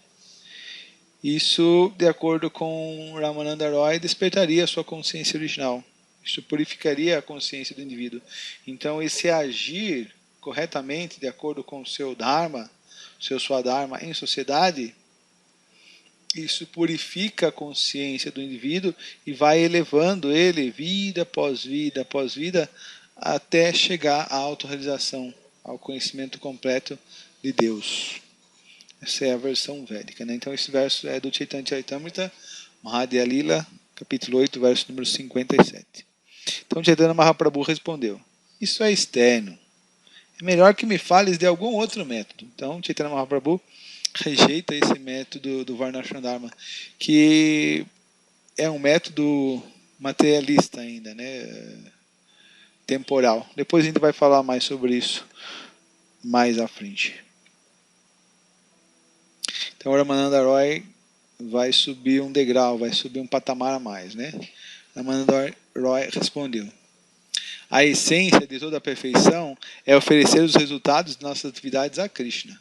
Isso, de acordo com Ramananda Roy, despertaria a sua consciência original. Isso purificaria a consciência do indivíduo. Então, esse agir corretamente, de acordo com o seu Dharma, o seu Swadharma em sociedade, isso purifica a consciência do indivíduo e vai elevando ele, vida após vida, até chegar à autorrealização, ao conhecimento completo de Deus. Essa é a versão védica, né? Então esse verso é do Chaitanya Charitamrita, Mahadya Lila, capítulo 8, verso número 57. Então Chaitanya Mahaprabhu respondeu: isso é externo. É melhor que me fales de algum outro método. Então Chaitanya Mahaprabhu rejeita esse método do Varnashram Dharma, que é um método materialista ainda, né? Temporal. Depois a gente vai falar mais sobre isso mais à frente. Então o Ramananda Roy vai subir um degrau, vai subir um patamar a mais, né? Ramananda Roy respondeu: a essência de toda a perfeição é oferecer os resultados de nossas atividades a Krishna.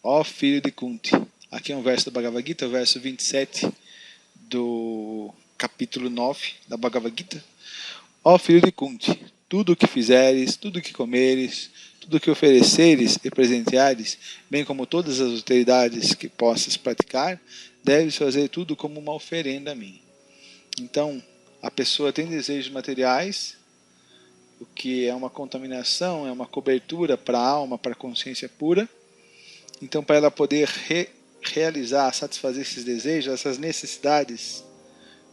Ó filho de Kunti. Aqui é um verso do Bhagavad Gita, o verso 27 do capítulo 9 da Bhagavad Gita. Ó filho de Kunti, tudo o que fizeres, tudo o que comeres, tudo o que ofereceres e presenteares, bem como todas as austeridades que possas praticar, deves fazer tudo como uma oferenda a mim. Então, a pessoa tem desejos materiais, o que é uma contaminação, é uma cobertura para a alma, para a consciência pura. Então, para ela poder realizar, satisfazer esses desejos, essas necessidades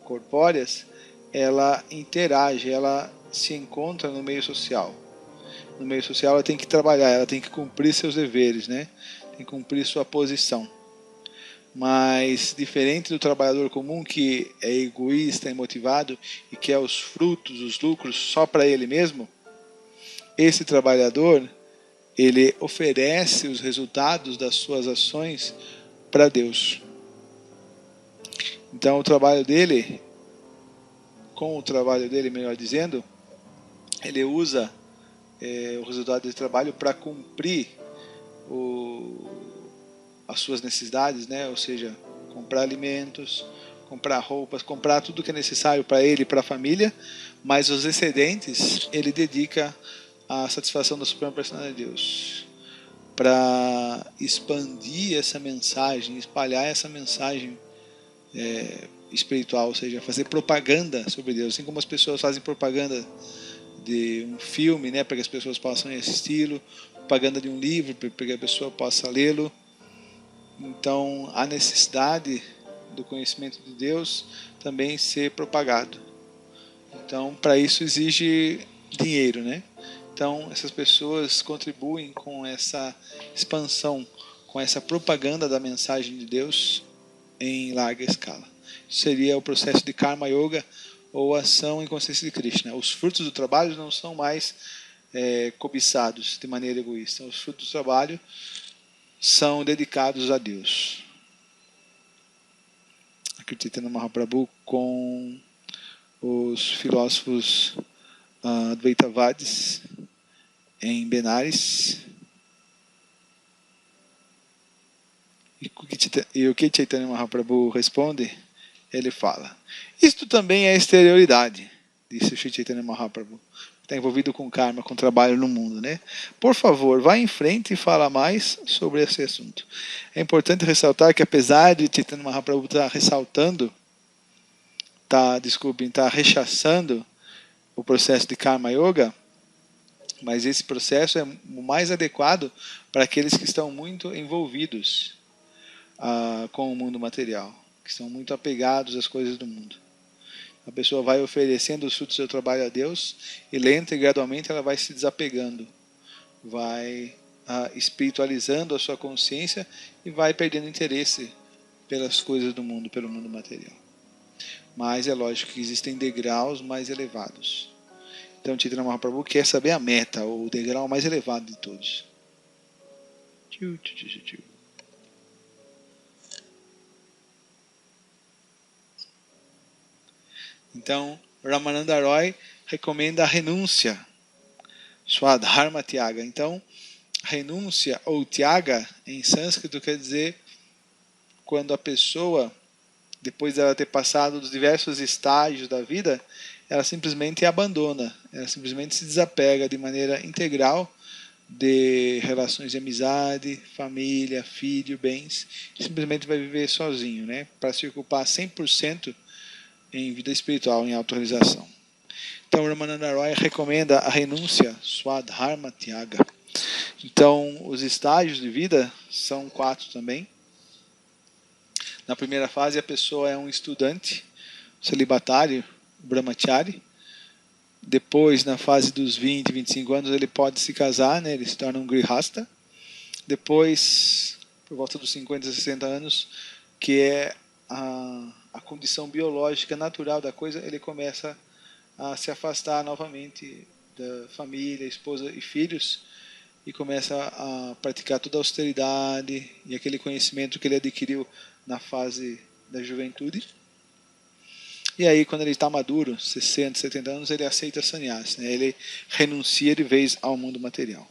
corpóreas, ela interage, ela se encontra no meio social. No meio social ela tem que trabalhar, ela tem que cumprir seus deveres, né? Tem que cumprir sua posição. Mas diferente do trabalhador comum que é egoísta, imotivado e quer os frutos, os lucros só para ele mesmo, esse trabalhador, ele oferece os resultados das suas ações para Deus. Então o trabalho dele, melhor dizendo, ele usa o resultado desse trabalho para cumprir as suas necessidades, né? Ou seja, comprar alimentos, comprar roupas, comprar tudo que é necessário para ele e para a família, mas os excedentes ele dedica à satisfação da Suprema Personalidade de Deus, para expandir essa mensagem, espalhar essa mensagem espiritual, ou seja, fazer propaganda sobre Deus, assim como as pessoas fazem propaganda de um filme, né, para que as pessoas possam assisti-lo, propaganda de um livro para que a pessoa possa lê-lo. Então, a necessidade do conhecimento de Deus também ser propagado. Então, para isso exige dinheiro, né? Então, essas pessoas contribuem com essa expansão, com essa propaganda da mensagem de Deus em larga escala. Isso seria o processo de Karma Yoga, ou ação em consciência de Krishna. Os frutos do trabalho não são mais cobiçados de maneira egoísta. Os frutos do trabalho são dedicados a Deus. Acreditando no Mahaprabhu com os filósofos Advaitavadis em Benares. E o que Chaitanya Mahaprabhu responde? Ele fala: isto também é exterioridade, disse o Sri Chaitanya Mahaprabhu. Está envolvido com karma, com trabalho no mundo, né? Por favor, vá em frente e fala mais sobre esse assunto. É importante ressaltar que, apesar de Chaitanya Mahaprabhu estar ressaltando, está rechaçando o processo de Karma Yoga, mas esse processo é o mais adequado para aqueles que estão muito envolvidos com o mundo material, que estão muito apegados às coisas do mundo. A pessoa vai oferecendo os frutos do seu trabalho a Deus e lenta e gradualmente ela vai se desapegando, vai espiritualizando a sua consciência e vai perdendo interesse pelas coisas do mundo, pelo mundo material. Mas é lógico que existem degraus mais elevados. Então Chaitanya Mahaprabhu quer saber a meta, o degrau mais elevado de todos. Então, Ramananda Roy recomenda a renúncia, Swadharma Tyaga. Então, renúncia ou Tyaga em sânscrito quer dizer quando a pessoa, depois de ela ter passado dos diversos estágios da vida, ela simplesmente abandona, ela simplesmente se desapega de maneira integral de relações de amizade, família, filho, bens, e simplesmente vai viver sozinho, né, para se ocupar 100% em vida espiritual, em autorrealização. Então, Ramananda Roy recomenda a renúncia, Swadharma Tyaga. Então, os estágios de vida são 4 também. Na primeira fase, a pessoa é um estudante, celibatário, brahmachari. Depois, na fase dos 20, 25 anos, ele pode se casar, né? Ele se torna um grihasta. Depois, por volta dos 50, 60 anos, que é a condição biológica natural da coisa, ele começa a se afastar novamente da família, esposa e filhos e começa a praticar toda a austeridade e aquele conhecimento que ele adquiriu na fase da juventude. E aí, quando ele está maduro, 60, 70 anos, ele aceita sannyas, né? Ele renuncia de vez ao mundo material.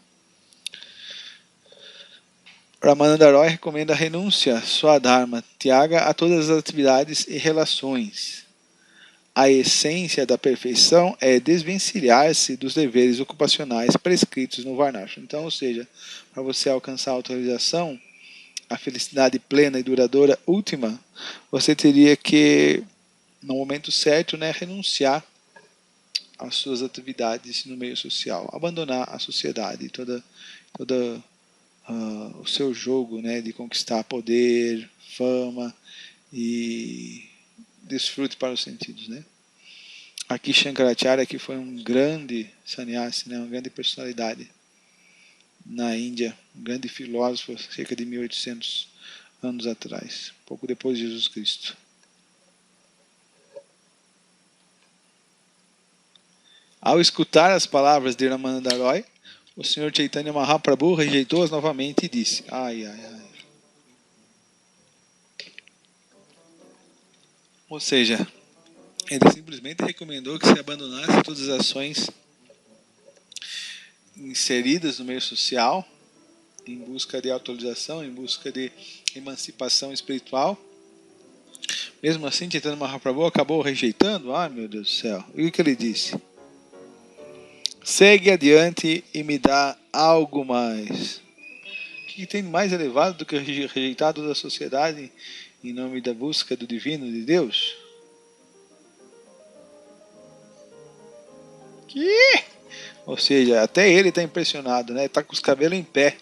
Ramananda Roy recomenda a renúncia, Swadharma Tyaga, a todas as atividades e relações. A essência da perfeição é desvencilhar-se dos deveres ocupacionais prescritos no Varnashram. Então, ou seja, para você alcançar a autorização, a felicidade plena e duradoura última, você teria que, no momento certo, né, renunciar às suas atividades no meio social, abandonar a sociedade, toda o seu jogo, né, de conquistar poder, fama e desfrute para os sentidos, né? Aqui Shankaracharya que foi um grande sannyasi, né, uma grande personalidade na Índia, um grande filósofo, cerca de 1800 anos atrás, pouco depois de Jesus Cristo. Ao escutar as palavras de Ramananda Roy, o Sr. Chaitanya Mahaprabhu rejeitou-as novamente e disse: ai, ai, ai. Ou seja, ele simplesmente recomendou que se abandonasse todas as ações inseridas no meio social, em busca de autorização, em busca de emancipação espiritual. Mesmo assim, Chaitanya Mahaprabhu acabou rejeitando. Ai, meu Deus do céu. E o que ele disse? Segue adiante e me dá algo mais. O que tem mais elevado do que rejeitar toda a sociedade em nome da busca do divino de Deus? Que? Ou seja, até ele está impressionado, né? Está com os cabelos em pé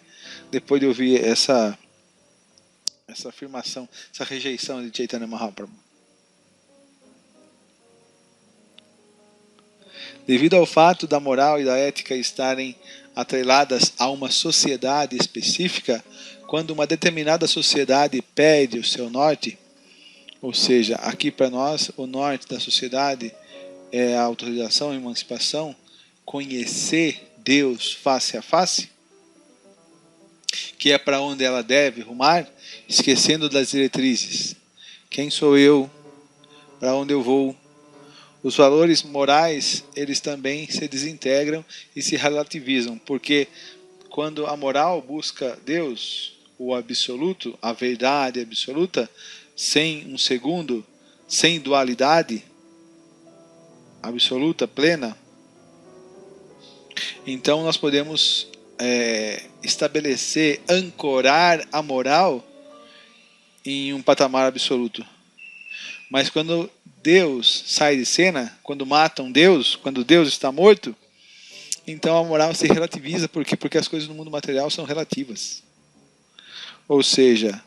depois de ouvir essa afirmação, essa rejeição de Chaitanya Mahaprabhu. Devido ao fato da moral e da ética estarem atreladas a uma sociedade específica, quando uma determinada sociedade perde o seu norte, ou seja, aqui para nós o norte da sociedade é a autorização, a emancipação, conhecer Deus face a face, que é para onde ela deve rumar, esquecendo das diretrizes. Quem sou eu? Para onde eu vou? os valores morais, eles também se desintegram e se relativizam, porque quando a moral busca Deus, o absoluto, a verdade absoluta, sem um segundo, sem dualidade absoluta, plena, então nós podemos estabelecer, ancorar a moral em um patamar absoluto. Mas quando Deus sai de cena, quando matam Deus, quando Deus está morto, então a moral se relativiza. Por quê? Porque as coisas no mundo material são relativas. Ou seja,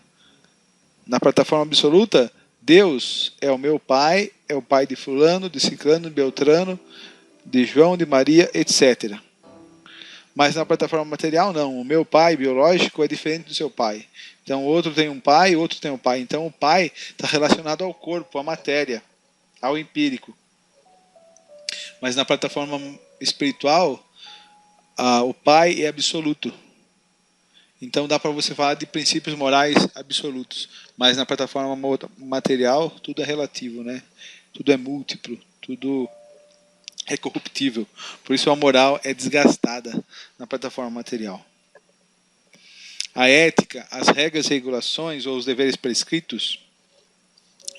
na plataforma absoluta, Deus é o meu pai, é o pai de fulano, de ciclano, de beltrano, de João, de Maria, etc. Mas na plataforma material, não. O meu pai biológico é diferente do seu pai. Então, o outro tem um pai, o outro tem um pai. Então, o pai está relacionado ao corpo, à matéria, ao empírico. Mas na plataforma espiritual, o pai é absoluto. Então, dá para você falar de princípios morais absolutos. Mas na plataforma material, tudo é relativo, né? Tudo é múltiplo, tudo é corruptível. Por isso a moral é desgastada na plataforma material. A ética, as regras e regulações ou os deveres prescritos,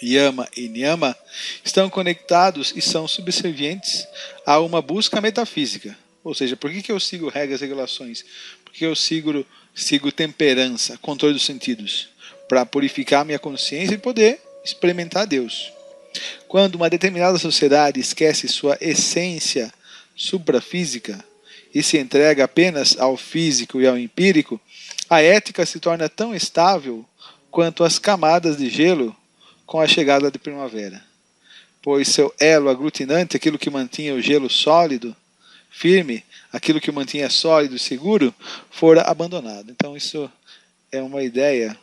yama e niyama, estão conectados e são subservientes a uma busca metafísica. Ou seja, por que eu sigo regras e regulações? Porque eu sigo temperança, controle dos sentidos, para purificar minha consciência e poder experimentar Deus. Quando uma determinada sociedade esquece sua essência suprafísica e se entrega apenas ao físico e ao empírico, a ética se torna tão estável quanto as camadas de gelo com a chegada de primavera, pois seu elo aglutinante, aquilo que mantinha o gelo sólido, firme, aquilo que o mantinha sólido e seguro, fora abandonado. Então isso é uma ideia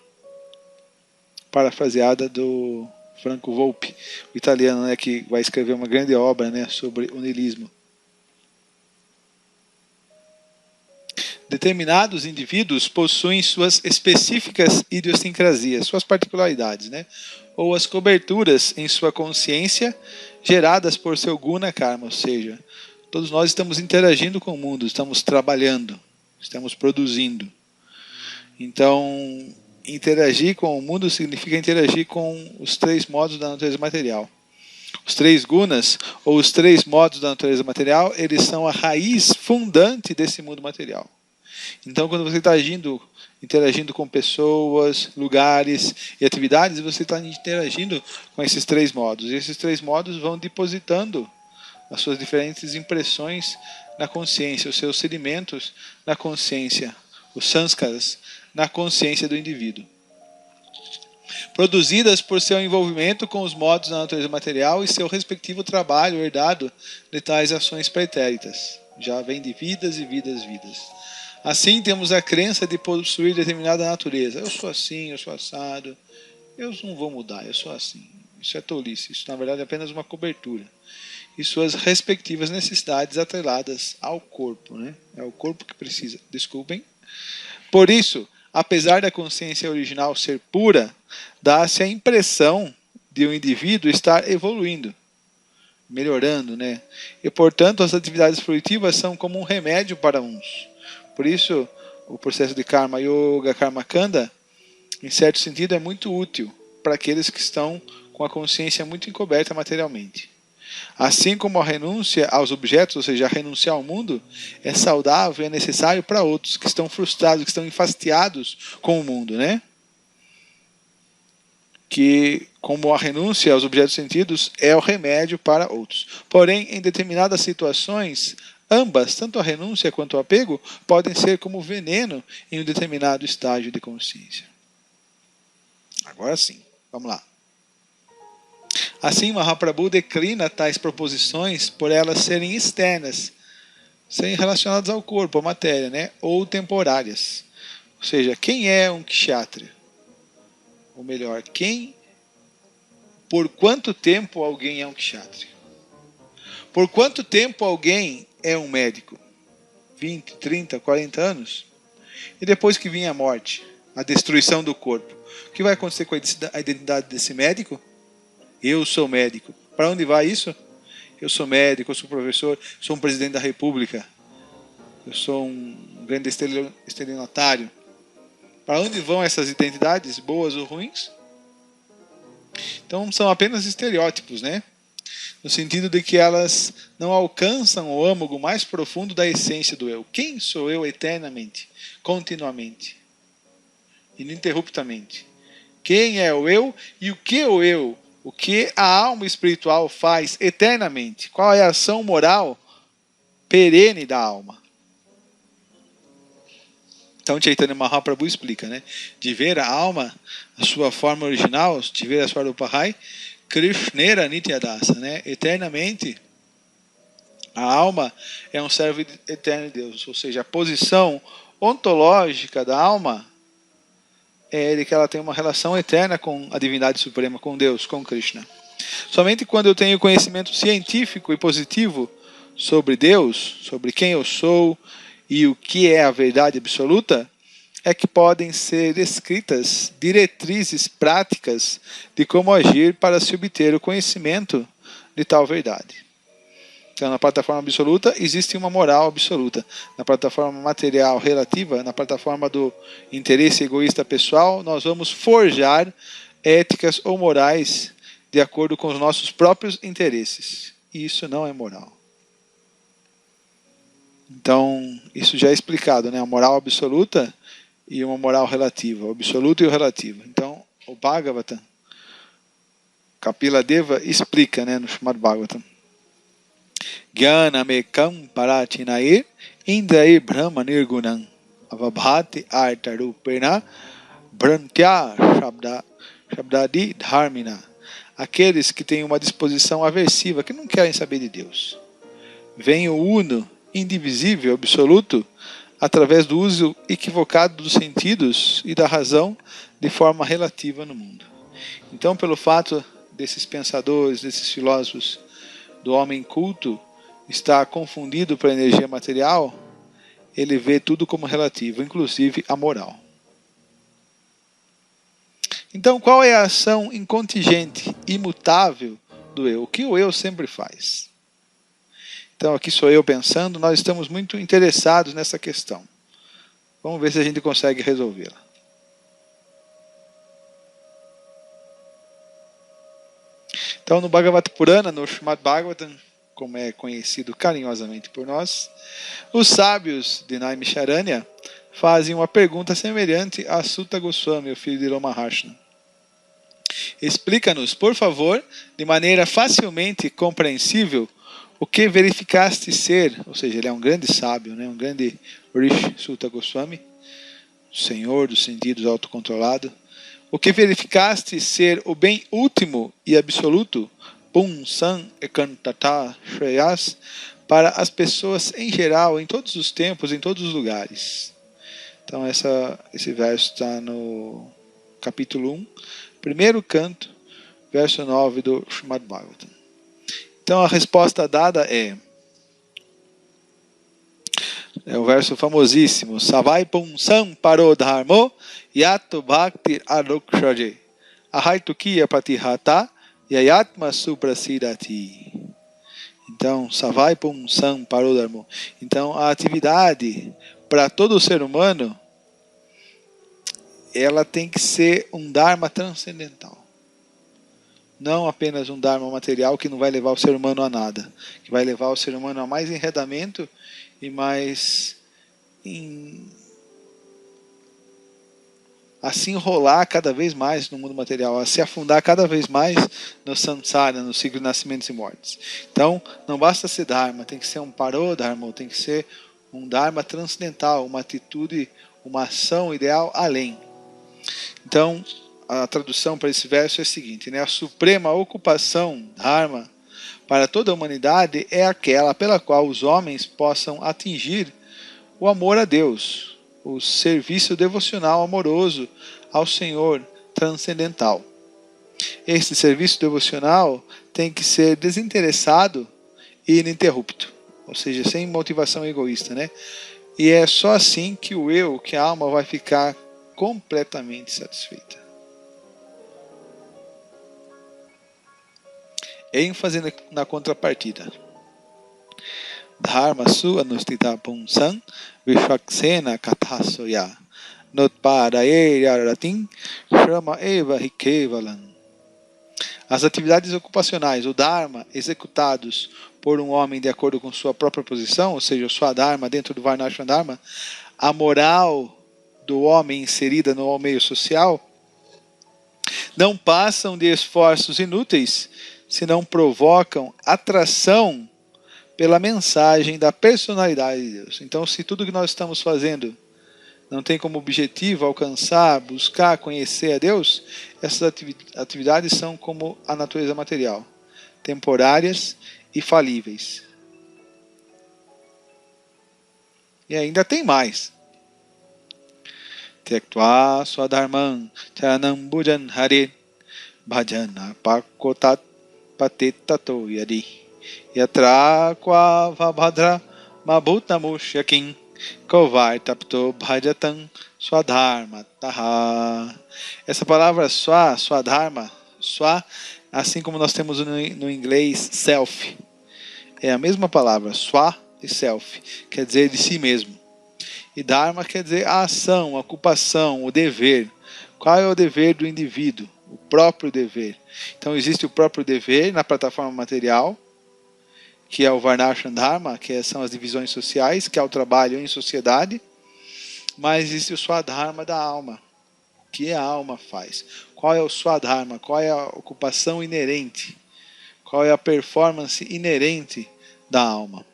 parafraseada do Franco Volpi, o italiano, né, que vai escrever uma grande obra, né, sobre o niilismo. Determinados indivíduos possuem suas específicas idiosincrasias, suas particularidades, né, ou as coberturas em sua consciência geradas por seu guna karma, ou seja, todos nós estamos interagindo com o mundo, estamos trabalhando, estamos produzindo. Então, interagir com o mundo significa interagir com os três modos da natureza material. Os três gunas, ou os três modos da natureza material, eles são a raiz fundante desse mundo material. Então, quando você está interagindo com pessoas, lugares e atividades, você está interagindo com esses três modos. E esses três modos vão depositando as suas diferentes impressões na consciência, os seus sedimentos na consciência, os sanskaras na consciência do indivíduo. Produzidas por seu envolvimento com os modos da natureza material e seu respectivo trabalho herdado de tais ações pretéritas. Já vem de vidas e vidas. Assim temos a crença de possuir determinada natureza. Eu sou assim, eu sou assado, eu não vou mudar, eu sou assim. Isso é tolice, isso na verdade é apenas uma cobertura. E suas respectivas necessidades atreladas ao corpo, né? É o corpo que precisa. Desculpem. Por isso, apesar da consciência original ser pura, dá-se a impressão de um indivíduo estar evoluindo, melhorando, né? E, portanto, as atividades fruitivas são como um remédio para uns. Por isso, o processo de Karma Yoga, Karma Kanda, em certo sentido, é muito útil para aqueles que estão com a consciência muito encoberta materialmente. Assim como a renúncia aos objetos, ou seja, a renunciar ao mundo, é saudável e é necessário para outros que estão frustrados, que estão enfastiados com o mundo, né? Que, como a renúncia aos objetos sentidos, é o remédio para outros. Porém, em determinadas situações, ambas, tanto a renúncia quanto o apego, podem ser como veneno em um determinado estágio de consciência. Agora sim, vamos lá. Assim, Mahaprabhu declina tais proposições por elas serem externas, serem relacionadas ao corpo, à matéria, né? Ou temporárias. Ou seja, quem é um kshatriya? Ou melhor, por quanto tempo alguém é um kshatriya? Por quanto tempo alguém é um médico? 20, 30, 40 anos? E depois que vinha a morte, a destruição do corpo, o que vai acontecer com a identidade desse médico? Eu sou médico. Para onde vai isso? Eu sou médico, eu sou professor, sou um presidente da república, eu sou um grande estelionatário. Para onde vão essas identidades, boas ou ruins? Então são apenas estereótipos, né? No sentido de que elas não alcançam o âmago mais profundo da essência do eu. Quem sou eu eternamente, continuamente, ininterruptamente? Quem é o eu e o que o que a alma espiritual faz eternamente? Qual é a ação moral perene da alma? Então Chaitanya Mahaprabhu explica, né? De ver a alma, a sua forma original, de ver a Swarupahai, Krishnera Nityadasa, né? Eternamente, a alma é um servo eterno de Deus, ou seja, a posição ontológica da alma é de que ela tem uma relação eterna com a divindade suprema, com Deus, com Krishna. Somente quando eu tenho conhecimento científico e positivo sobre Deus, sobre quem eu sou e o que é a verdade absoluta, é que podem ser escritas diretrizes práticas de como agir para se obter o conhecimento de tal verdade. Então, na plataforma absoluta, existe uma moral absoluta. Na plataforma material relativa, na plataforma do interesse egoísta pessoal, nós vamos forjar éticas ou morais de acordo com os nossos próprios interesses. E isso não é moral. Então, isso já é explicado, né? A moral absoluta e uma moral relativa. O absoluto e o relativo. Então, o Bhagavatam, Kapila Deva, explica, né, no Srimad Bhagavatam. Jnanamekam parachinair indrair brahma nirgunam avabhati artarupena brantya shabdadi dharmina. Aqueles que têm uma disposição aversiva, que não querem saber de Deus, veem o uno, indivisível, absoluto, através do uso equivocado dos sentidos e da razão de forma relativa no mundo. Então, pelo fato desses pensadores, desses filósofos, do homem culto está confundido pela energia material, ele vê tudo como relativo, inclusive a moral. Então, qual é a ação incontingente, imutável do eu? O que o eu sempre faz? Então, aqui sou eu pensando, nós estamos muito interessados nessa questão. Vamos ver se a gente consegue resolvê-la. Então, no Bhagavata Purana, no Srimad Bhagavatam, como é conhecido carinhosamente por nós, os sábios de Naimisharanya fazem uma pergunta semelhante a Sutta Goswami, o filho de Lomaharshana. Explica-nos, por favor, de maneira facilmente compreensível, o que verificaste ser, ou seja, ele é um grande sábio, né? Um grande Rishi Sutta Goswami, senhor dos sentidos autocontrolado, o que verificaste ser o bem último e absoluto, Pum San Ekantata Shreyas, para as pessoas em geral, em todos os tempos, em todos os lugares. Então esse verso está no capítulo 1, primeiro canto, verso 9 do Srimad Bhagavatam. Então a resposta dada é o verso famosíssimo, Savai Pum San Paro Dharmo Yato Bhakti Arukshaje Ahaitukiya Pratihata Yayatma Suprasidati. Então, Savai Pum San Paro Dharmo. Então, a atividade para todo ser humano, ela tem que ser um Dharma transcendental. Não apenas um Dharma material que não vai levar o ser humano a nada, que vai levar o ser humano a mais enredamento e mais a se enrolar cada vez mais no mundo material, a se afundar cada vez mais no samsara, no ciclo de nascimentos e mortes. Então, não basta ser Dharma, tem que ser um Parodharma, tem que ser um Dharma transcendental, uma atitude, uma ação ideal além. Então, a tradução para esse verso é a seguinte, né? A suprema ocupação, Dharma, para toda a humanidade é aquela pela qual os homens possam atingir o amor a Deus, o serviço devocional amoroso ao Senhor transcendental. Este serviço devocional tem que ser desinteressado e ininterrupto, ou seja, sem motivação egoísta, né? E é só assim que o eu, que a alma vai ficar completamente satisfeita. ênfase na contrapartida. Dharma su anustita pumsam vishvaksena kathasoya notpadaye ratim shrama eva hikevalam. As atividades ocupacionais, o Dharma, executados por um homem de acordo com sua própria posição, ou seja, sua Dharma dentro do Varnashram Dharma, a moral do homem inserida no meio social, não passam de esforços inúteis se não provocam atração pela mensagem da personalidade de Deus. Então, se tudo que nós estamos fazendo não tem como objetivo alcançar, buscar, conhecer a Deus, essas atividades são como a natureza material, temporárias e falíveis. E ainda tem mais. Tektva swadharman charanam bhujan hare bhajana pakotat patetato yadi yatra kwa vabhadra mabhutamushyakin Kovai tapto bhajatam swadharma taha. Essa palavra swadharma, swa, assim como nós temos no inglês self, é a mesma palavra, swa e self, quer dizer de si mesmo. E dharma quer dizer a ação, a ocupação, o dever. Qual é o dever do indivíduo? O próprio dever. Então existe o próprio dever na plataforma material, que é o Varnashram Dharma, que são as divisões sociais, que é o trabalho em sociedade, mas existe o Swadharma da alma, o que a alma faz. Qual é o Swadharma? Qual é a ocupação inerente? Qual é a performance inerente da alma?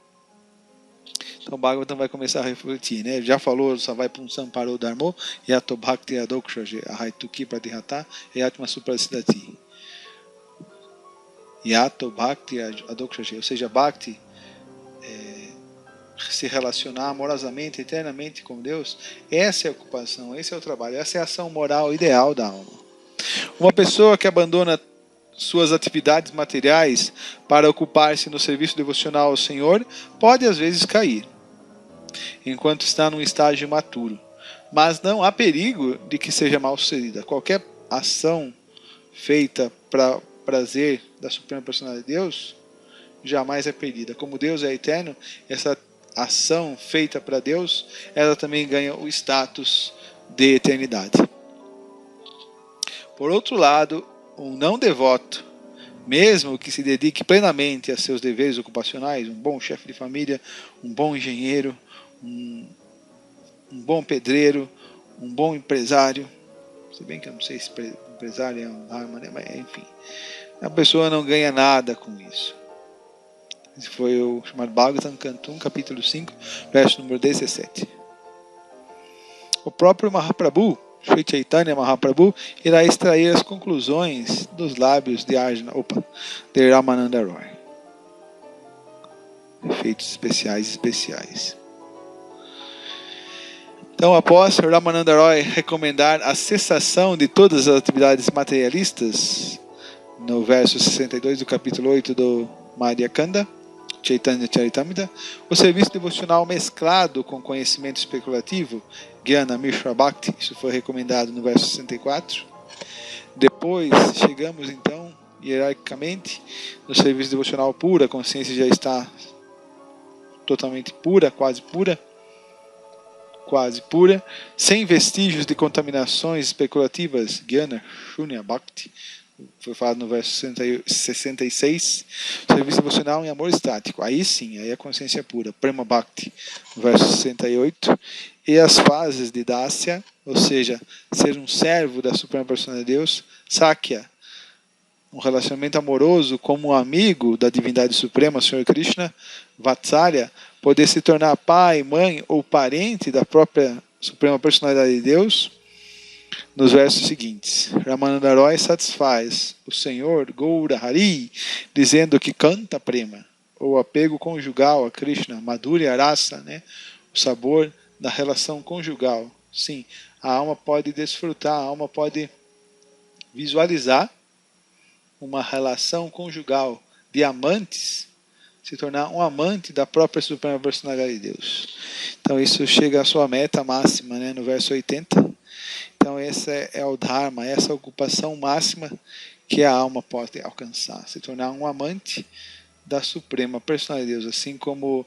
Então o Bhagavatam vai começar a refletir, né? Ele já falou, Savai Punsam Paro Dharmo, Yato Bhakti Adokshaje, Ahaituki Pratihata, Yatma Suprasidati. Yato Bhakti Adokshaje, ou seja, Bhakti, se relacionar amorosamente, eternamente com Deus, essa é a ocupação, esse é o trabalho, essa é a ação moral ideal da alma. Uma pessoa que abandona suas atividades materiais para ocupar-se no serviço devocional ao Senhor pode às vezes cair, enquanto está num estágio imaturo, mas não há perigo de que seja mal sucedida. Qualquer ação feita para prazer da Suprema Personalidade de Deus jamais é perdida. Como Deus é eterno, essa ação feita para Deus, ela também ganha o status de eternidade. Por outro lado, um não devoto, mesmo que se dedique plenamente a seus deveres ocupacionais, um bom chefe de família, um bom engenheiro, um bom pedreiro, um bom empresário, se bem que eu não sei se empresário é um dharma, né? Mas enfim, a pessoa não ganha nada com isso. Esse foi o chamado Bhagavatam, Canto 1, capítulo 5, verso número 17. O próprio Mahaprabhu, Sri Chaitanya Mahaprabhu, irá extrair as conclusões dos lábios de de Ramananda Roy. Efeitos especiais. Então, após Ramananda Roy recomendar a cessação de todas as atividades materialistas, no verso 62 do capítulo 8 do Madhya Kanda, Chaitanya Charitamrita, o serviço devocional mesclado com conhecimento especulativo, Jnana Mishra Bhakti, isso foi recomendado no verso 64. Depois, chegamos então, hierarquicamente, no serviço devocional puro, a consciência já está totalmente pura, quase pura, sem vestígios de contaminações especulativas, Jnana Shunya Bhakti, foi falado no verso 66, serviço devocional em amor estático, aí sim, aí a consciência pura, Prema Bhakti, no verso 68, e as fases de Dasya, ou seja, ser um servo da Suprema Personalidade de Deus, Sakya, um relacionamento amoroso como um amigo da divindade suprema, Senhor Krishna, Vatsalya, poder se tornar pai, mãe ou parente da própria Suprema Personalidade de Deus, nos versos seguintes. Ramananda Roy satisfaz o Senhor Gaura Hari, dizendo que canta prema, ou apego conjugal a Krishna, Madhurya Rasa, né? O sabor da relação conjugal. Sim, a alma pode desfrutar, a alma pode visualizar uma relação conjugal de amantes, se tornar um amante da própria Suprema Personalidade de Deus. Então isso chega à sua meta máxima, né? No verso 80. Então esse é o Dharma, essa ocupação máxima que a alma pode alcançar, se tornar um amante da suprema personalidade de Deus, assim como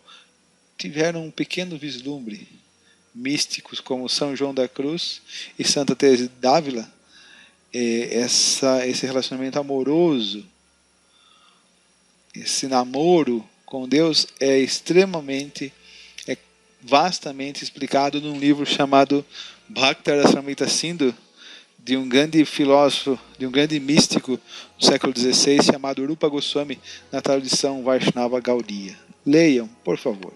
tiveram um pequeno vislumbre místicos como São João da Cruz e Santa Teresa de Ávila. Esse relacionamento amoroso, esse namoro com Deus é vastamente explicado num livro chamado Bhakti Rasamrita Sindhu, de um grande filósofo, de um grande místico do século XVI, chamado Rupa Goswami, na tradução Vaishnava Gaudiya. Leiam, por favor.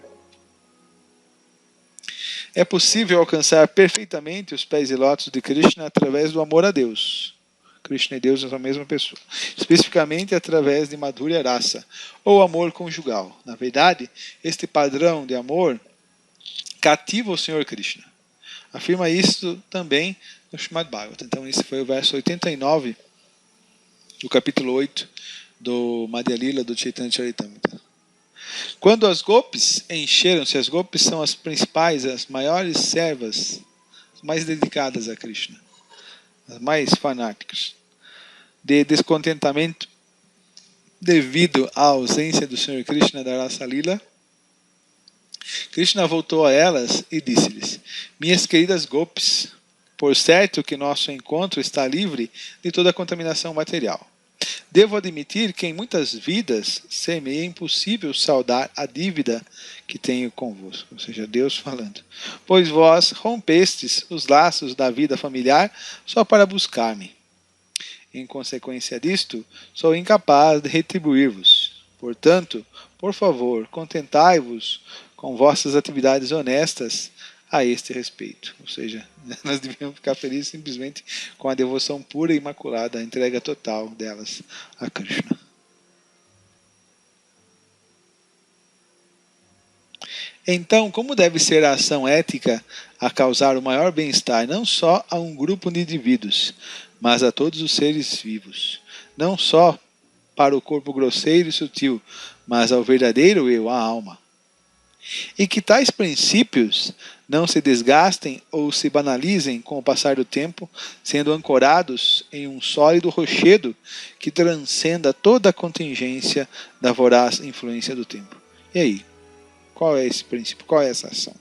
É possível alcançar perfeitamente os pés e lótus de Krishna através do amor a Deus. Krishna e Deus são a mesma pessoa. Especificamente através de Madhurya Rasa, ou amor conjugal. Na verdade, este padrão de amor cativa o Senhor Krishna. Afirma isso também no Srimad Bhagavatam. Então esse foi o verso 89 do capítulo 8 do Madhya Lila do Chaitanya Charitamrita. Quando as gopis encheram-se, as gopis são as principais, as maiores servas, as mais dedicadas a Krishna, as mais fanáticas, de descontentamento devido à ausência do Senhor Krishna da Rasa Lila, Krishna voltou a elas e disse-lhes: minhas queridas gopis, por certo que nosso encontro está livre de toda contaminação material. Devo admitir que em muitas vidas ser-me é impossível saldar a dívida que tenho convosco. Ou seja, Deus falando. Pois vós rompestes os laços da vida familiar só para buscar-me. Em consequência disto, sou incapaz de retribuir-vos. Portanto, por favor, contentai-vos com vossas atividades honestas a este respeito. Ou seja, nós devíamos ficar felizes simplesmente com a devoção pura e imaculada, a entrega total delas a Krishna. Então, como deve ser a ação ética a causar o maior bem-estar não só a um grupo de indivíduos, mas a todos os seres vivos, não só para o corpo grosseiro e sutil, mas ao verdadeiro eu, a alma. E que tais princípios não se desgastem ou se banalizem com o passar do tempo, sendo ancorados em um sólido rochedo que transcenda toda a contingência da voraz influência do tempo. E aí? Qual é esse princípio? Qual é essa ação?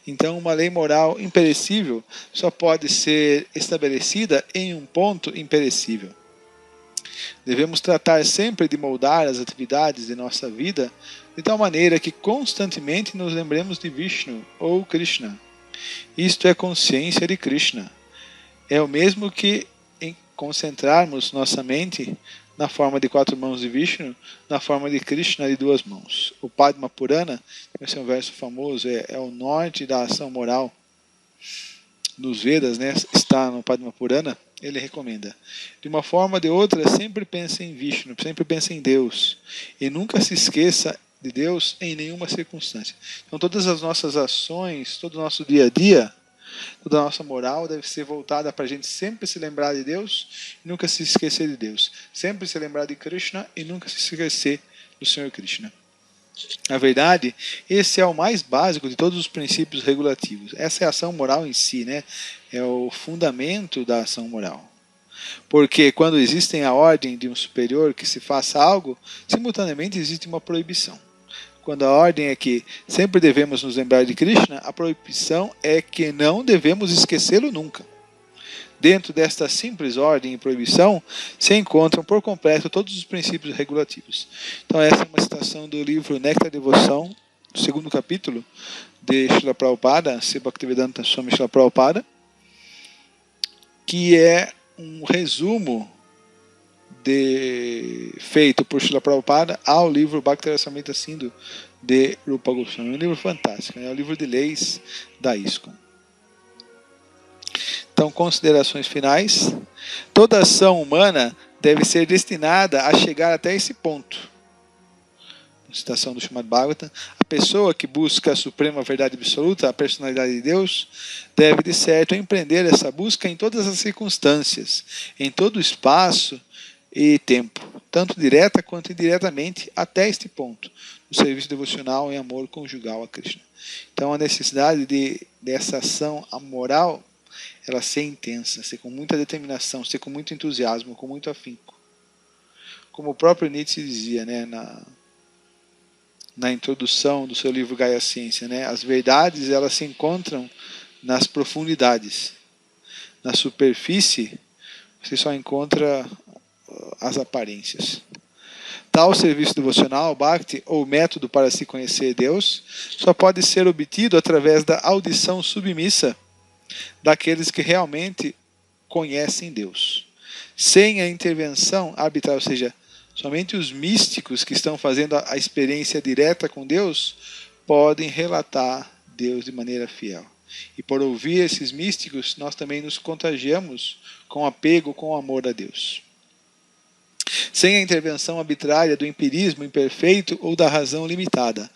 Então, uma lei moral imperecível só pode ser estabelecida em um ponto imperecível. Devemos tratar sempre de moldar as atividades de nossa vida de tal maneira que constantemente nos lembremos de Vishnu ou Krishna. Isto é consciência de Krishna. É o mesmo que em concentrarmos nossa mente na forma de 4 mãos de Vishnu, na forma de Krishna de 2 mãos. O Padma Purana, esse é um verso famoso, é o norte da ação moral nos Vedas, né? Está no Padma Purana. Ele recomenda: de uma forma ou de outra, sempre pense em Vishnu, sempre pense em Deus, e nunca se esqueça de Deus em nenhuma circunstância. Então todas as nossas ações, todo o nosso dia a dia, toda a nossa moral deve ser voltada para a gente sempre se lembrar de Deus e nunca se esquecer de Deus. Sempre se lembrar de Krishna e nunca se esquecer do Senhor Krishna. Na verdade, esse é o mais básico de todos os princípios regulativos. Essa é a ação moral em si, né? É o fundamento da ação moral. Porque quando existe a ordem de um superior que se faça algo, simultaneamente existe uma proibição. Quando a ordem é que sempre devemos nos lembrar de Krishna, a proibição é que não devemos esquecê-lo nunca. Dentro desta simples ordem e proibição se encontram por completo todos os princípios regulativos. Então essa é uma citação do livro Néctar Devoção, do 2º capítulo de Srila Prabhupada, Sri Bhaktivedanta Swami Srila Prabhupada, que é um resumo feito por Srila Prabhupada ao livro Bhakti Rasamrita Sindhu de Rupa Goswami. É um livro fantástico, é o livro de leis da ISKCON. Então, considerações finais. Toda ação humana deve ser destinada a chegar até esse ponto. Citação do Srimad Bhagavatam: a pessoa que busca a suprema verdade absoluta, a personalidade de Deus, deve de certo empreender essa busca em todas as circunstâncias, em todo o espaço e tempo, tanto direta quanto indiretamente, até este ponto, no serviço devocional em amor conjugal a Krishna. Então a necessidade dessa ação moral ela ser intensa, ser com muita determinação, ser com muito entusiasmo, com muito afinco. Como o próprio Nietzsche dizia, né, na introdução do seu livro Gaia Ciência, né, as verdades elas se encontram nas profundidades. Na superfície, você só encontra as aparências. Tal serviço devocional, Bhakti, ou método para se conhecer Deus, só pode ser obtido através da audição submissa daqueles que realmente conhecem Deus. Sem a intervenção arbitrária, ou seja, somente os místicos que estão fazendo a experiência direta com Deus podem relatar Deus de maneira fiel. E por ouvir esses místicos, nós também nos contagiamos com apego, com amor a Deus. Sem a intervenção arbitrária do empirismo imperfeito ou da razão limitada.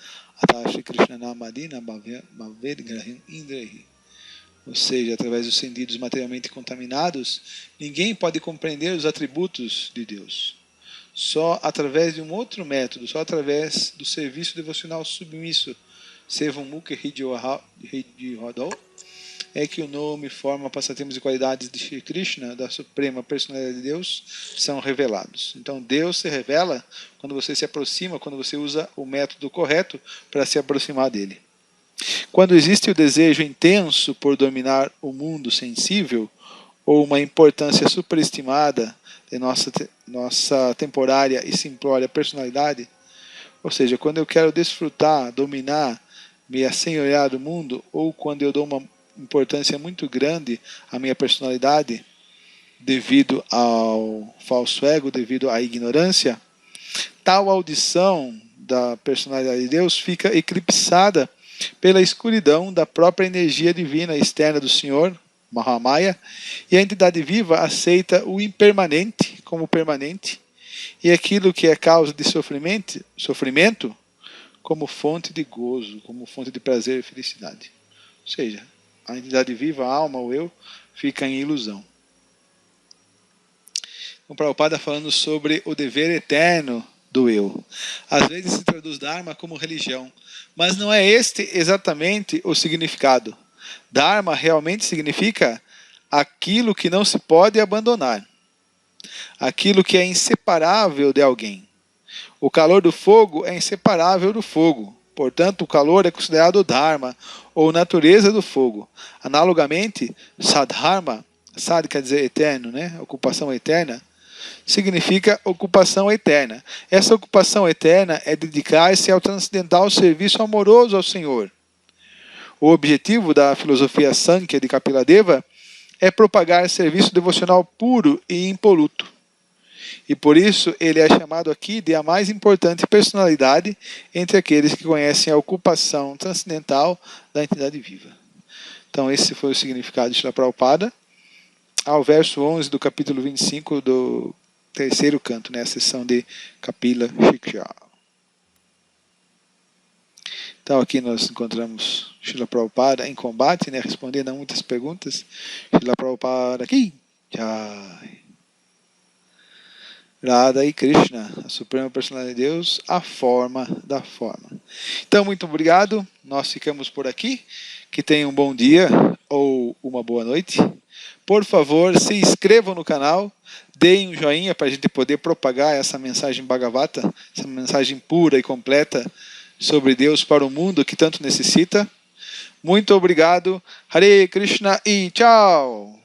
Ou seja, através dos sentidos materialmente contaminados, ninguém pode compreender os atributos de Deus. Só através de um outro método, só através do serviço devocional submisso, Sevamukha Hridhodol, é que o nome, forma, passatempos e qualidades de Shri Krishna, da suprema personalidade de Deus, são revelados. Então Deus se revela quando você se aproxima, quando você usa o método correto para se aproximar dele. Quando existe o desejo intenso por dominar o mundo sensível, ou uma importância superestimada de nossa temporária e simplória personalidade, ou seja, quando eu quero desfrutar, dominar, me assenhorear do mundo, ou quando eu dou uma importância muito grande à minha personalidade, devido ao falso ego, devido à ignorância, tal audição da personalidade de Deus fica eclipsada pela escuridão da própria energia divina externa do Senhor, Mahamaya, e a entidade viva aceita o impermanente como permanente, e aquilo que é causa de sofrimento como fonte de gozo, como fonte de prazer e felicidade. Ou seja, a entidade viva, a alma, o eu, fica em ilusão. O Prabhupada falando sobre o dever eterno do eu. Às vezes se traduz Dharma como religião, mas não é este exatamente o significado. Dharma realmente significa aquilo que não se pode abandonar, aquilo que é inseparável de alguém. O calor do fogo é inseparável do fogo. Portanto, o calor é considerado Dharma, ou natureza do fogo. Analogamente, Sadharma, Sad quer dizer eterno, né? Ocupação eterna, significa ocupação eterna. Essa ocupação eterna é dedicar-se ao transcendental serviço amoroso ao Senhor. O objetivo da filosofia Sankhya de Kapiladeva é propagar serviço devocional puro e impoluto. E por isso ele é chamado aqui de a mais importante personalidade entre aqueles que conhecem a ocupação transcendental da entidade viva. Então esse foi o significado de Srila Prabhupada, ao verso 11 do capítulo 25 do terceiro canto, né, a sessão de Kapila Shiksha. Então aqui nós encontramos Srila Prabhupada em combate, né, respondendo a muitas perguntas. Srila Prabhupada aqui. Jai. Radha e Krishna, a Suprema Personalidade de Deus, a forma da forma. Então, muito obrigado. Nós ficamos por aqui. Que tenham um bom dia ou uma boa noite. Por favor, se inscrevam no canal, deem um joinha para a gente poder propagar essa mensagem Bhagavata, essa mensagem pura e completa sobre Deus para o mundo que tanto necessita. Muito obrigado. Hare Krishna e tchau!